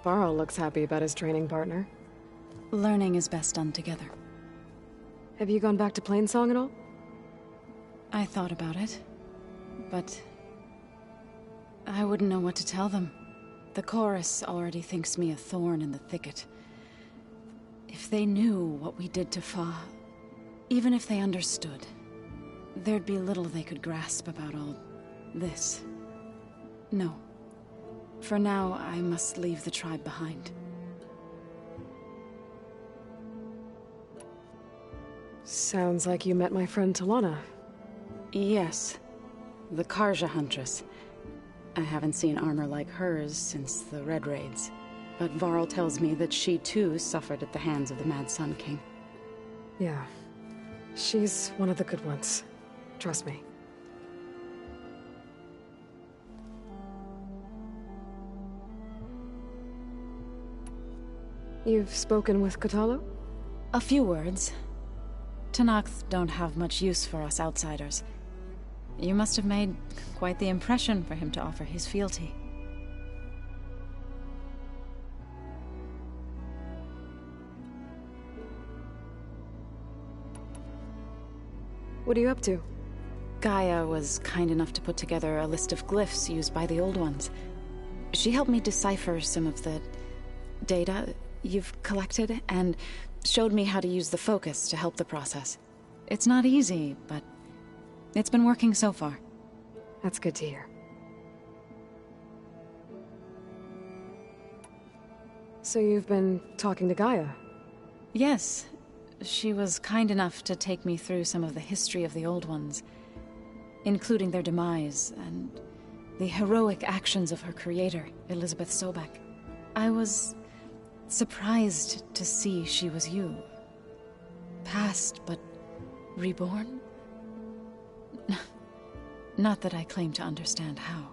Varl looks happy about his training partner. Learning is best done together. Have you gone back to Plainsong at all? I thought about it, but I wouldn't know what to tell them. The chorus already thinks me a thorn in the thicket. If they knew what we did to Fa, even if they understood, there'd be little they could grasp about all this. No. For now, I must leave the tribe behind. Sounds like you met my friend Talana. Yes. The Karja Huntress. I haven't seen armor like hers since the Red Raids. But Varl tells me that she too suffered at the hands of the Mad Sun King. Yeah. She's one of the good ones. Trust me. You've spoken with Kotallo? A few words. Tenakth don't have much use for us outsiders. You must have made quite the impression for him to offer his fealty. What are you up to? Gaia was kind enough to put together a list of glyphs used by the Old Ones. She helped me decipher some of the data you've collected, and showed me how to use the focus to help the process. It's not easy, but it's been working so far. That's good to hear. So you've been talking to Gaia? Yes. She was kind enough to take me through some of the history of the Old Ones, including their demise and the heroic actions of her creator, Elizabeth Sobek. I was surprised to see she was you. Past, but reborn? Not that I claim to understand how.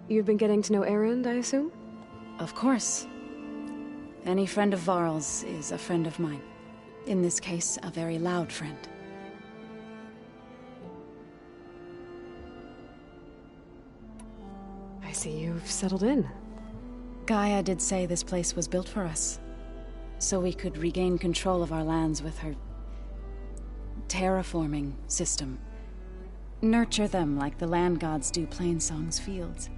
You've been getting to know Erend, I assume? Of course. Any friend of Varl's is a friend of mine. In this case, a very loud friend. I see you've settled in. Gaia did say this place was built for us, so we could regain control of our lands with her terraforming system. Nurture them like the land gods do Plainsong's fields.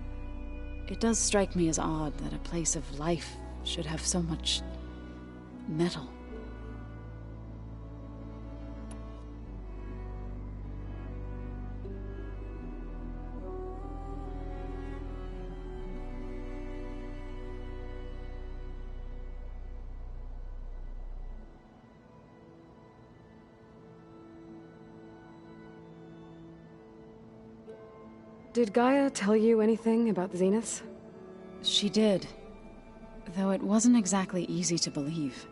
It does strike me as odd that a place of life should have so much metal. Did Gaia tell you anything about the Zeniths? She did. Though it wasn't exactly easy to believe.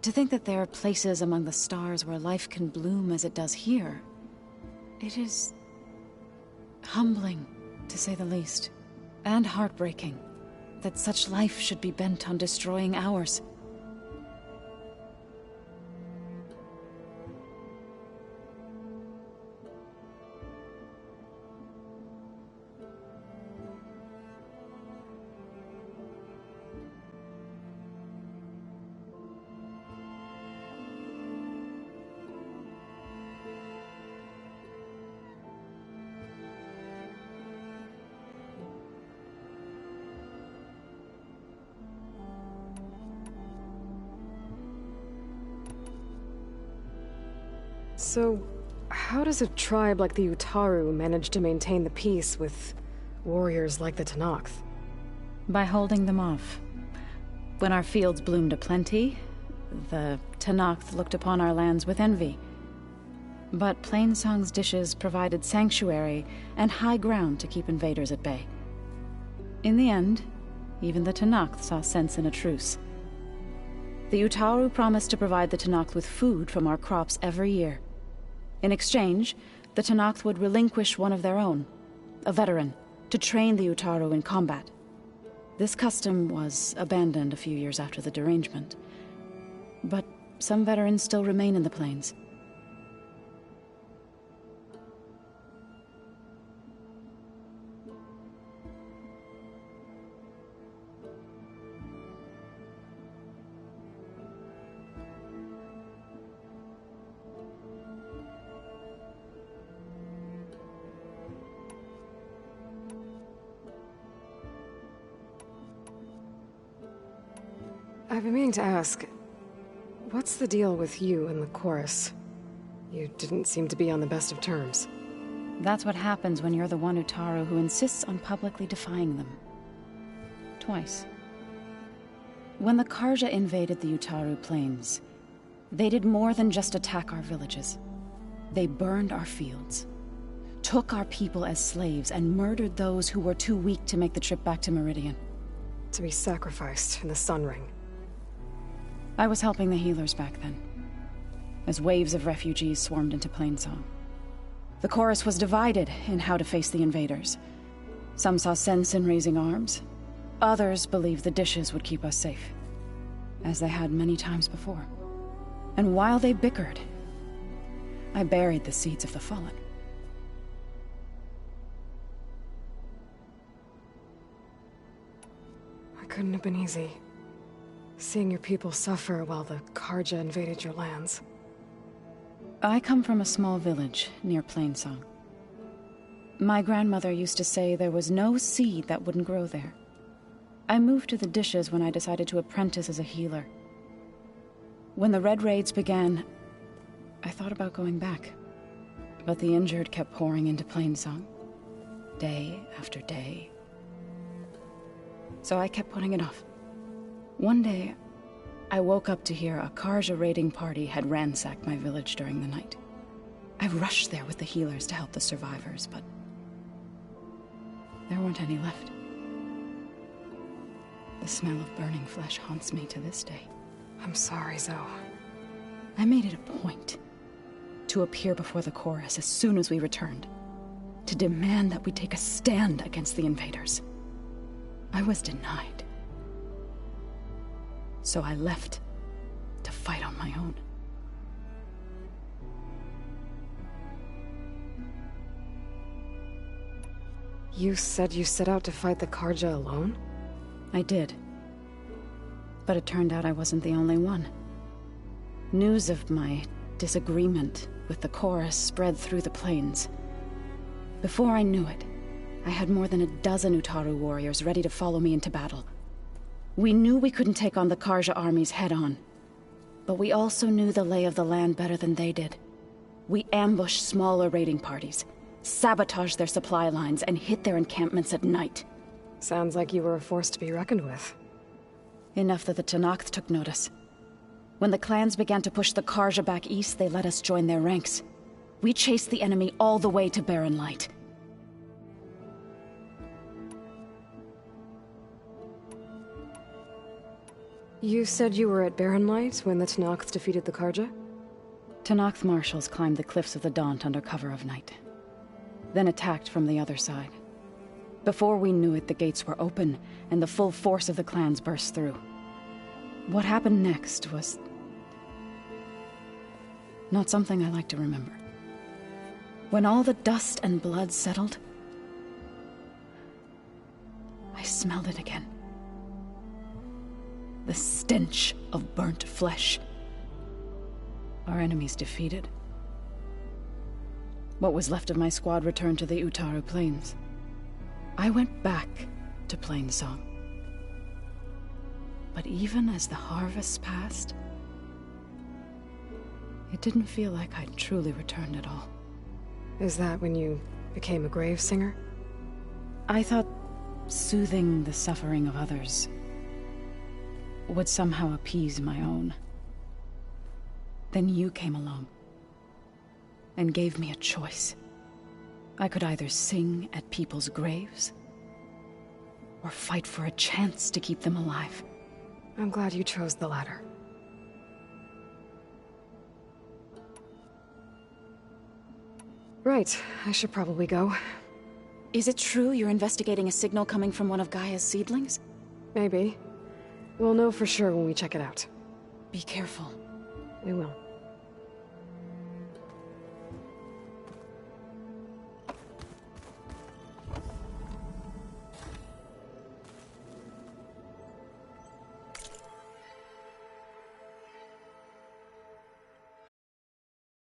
To think that there are places among the stars where life can bloom as it does here. It is humbling, to say the least. And heartbreaking that such life should be bent on destroying ours. So, how does a tribe like the Utaru manage to maintain the peace with warriors like the Tenakth? By holding them off. When our fields bloomed aplenty, the Tenakth looked upon our lands with envy. But Plainsong's dishes provided sanctuary and high ground to keep invaders at bay. In the end, even the Tenakth saw sense in a truce. The Utaru promised to provide the Tenakth with food from our crops every year. In exchange, the Tenakth would relinquish one of their own, a veteran, to train the Utaru in combat. This custom was abandoned a few years after the derangement. But some veterans still remain in the plains. I've been meaning to ask, what's the deal with you and the chorus? You didn't seem to be on the best of terms. That's what happens when you're the one Utaru who insists on publicly defying them. Twice. When the Karja invaded the Utaru plains, they did more than just attack our villages. They burned our fields, took our people as slaves, and murdered those who were too weak to make the trip back to Meridian. To be sacrificed in the Sun Ring. I was helping the healers back then, as waves of refugees swarmed into Plainsong. The chorus was divided in how to face the invaders. Some saw sense in raising arms. Others believed the dishes would keep us safe, as they had many times before. And while they bickered, I buried the seeds of the fallen. It couldn't have been easy. Seeing your people suffer while the Karja invaded your lands. I come from a small village near Plainsong. My grandmother used to say there was no seed that wouldn't grow there. I moved to the dishes when I decided to apprentice as a healer. When the Red Raids began, I thought about going back. But the injured kept pouring into Plainsong, day after day. So I kept putting it off. One day, I woke up to hear a Karja raiding party had ransacked my village during the night. I rushed there with the healers to help the survivors, but there weren't any left. The smell of burning flesh haunts me to this day. I'm sorry, Zoe. I made it a point to appear before the chorus as soon as we returned, to demand that we take a stand against the invaders. I was denied. So I left to fight on my own. You said you set out to fight the Karja alone? I did. But it turned out I wasn't the only one. News of my disagreement with the chorus spread through the plains. Before I knew it, I had more than a dozen Utaru warriors ready to follow me into battle. We knew we couldn't take on the Karja armies head-on, but we also knew the lay of the land better than they did. We ambushed smaller raiding parties, sabotaged their supply lines, and hit their encampments at night. Sounds like you were a force to be reckoned with. Enough that the Tenakth took notice. When the clans began to push the Karja back east, they let us join their ranks. We chased the enemy all the way to Barren Light. You said you were at Barren Light when the Tenakth defeated the Karja? Tenakth marshals climbed the cliffs of the Daunt under cover of night, then attacked from the other side. Before we knew it, the gates were open, and the full force of the clans burst through. What happened next was not something I like to remember. When all the dust and blood settled, I smelled it again. The stench of burnt flesh. Our enemies defeated. What was left of my squad returned to the Utaru Plains. I went back to Plainsong. But even as the harvests passed, it didn't feel like I'd truly returned at all. Is that when you became a grave singer? I thought soothing the suffering of others would somehow appease my own. Then you came along and gave me a choice. I could either sing at people's graves or fight for a chance to keep them alive. I'm glad you chose the latter. Right, I should probably go. Is it true you're investigating a signal coming from one of Gaia's seedlings? Maybe. We'll know for sure when we check it out. Be careful. We will.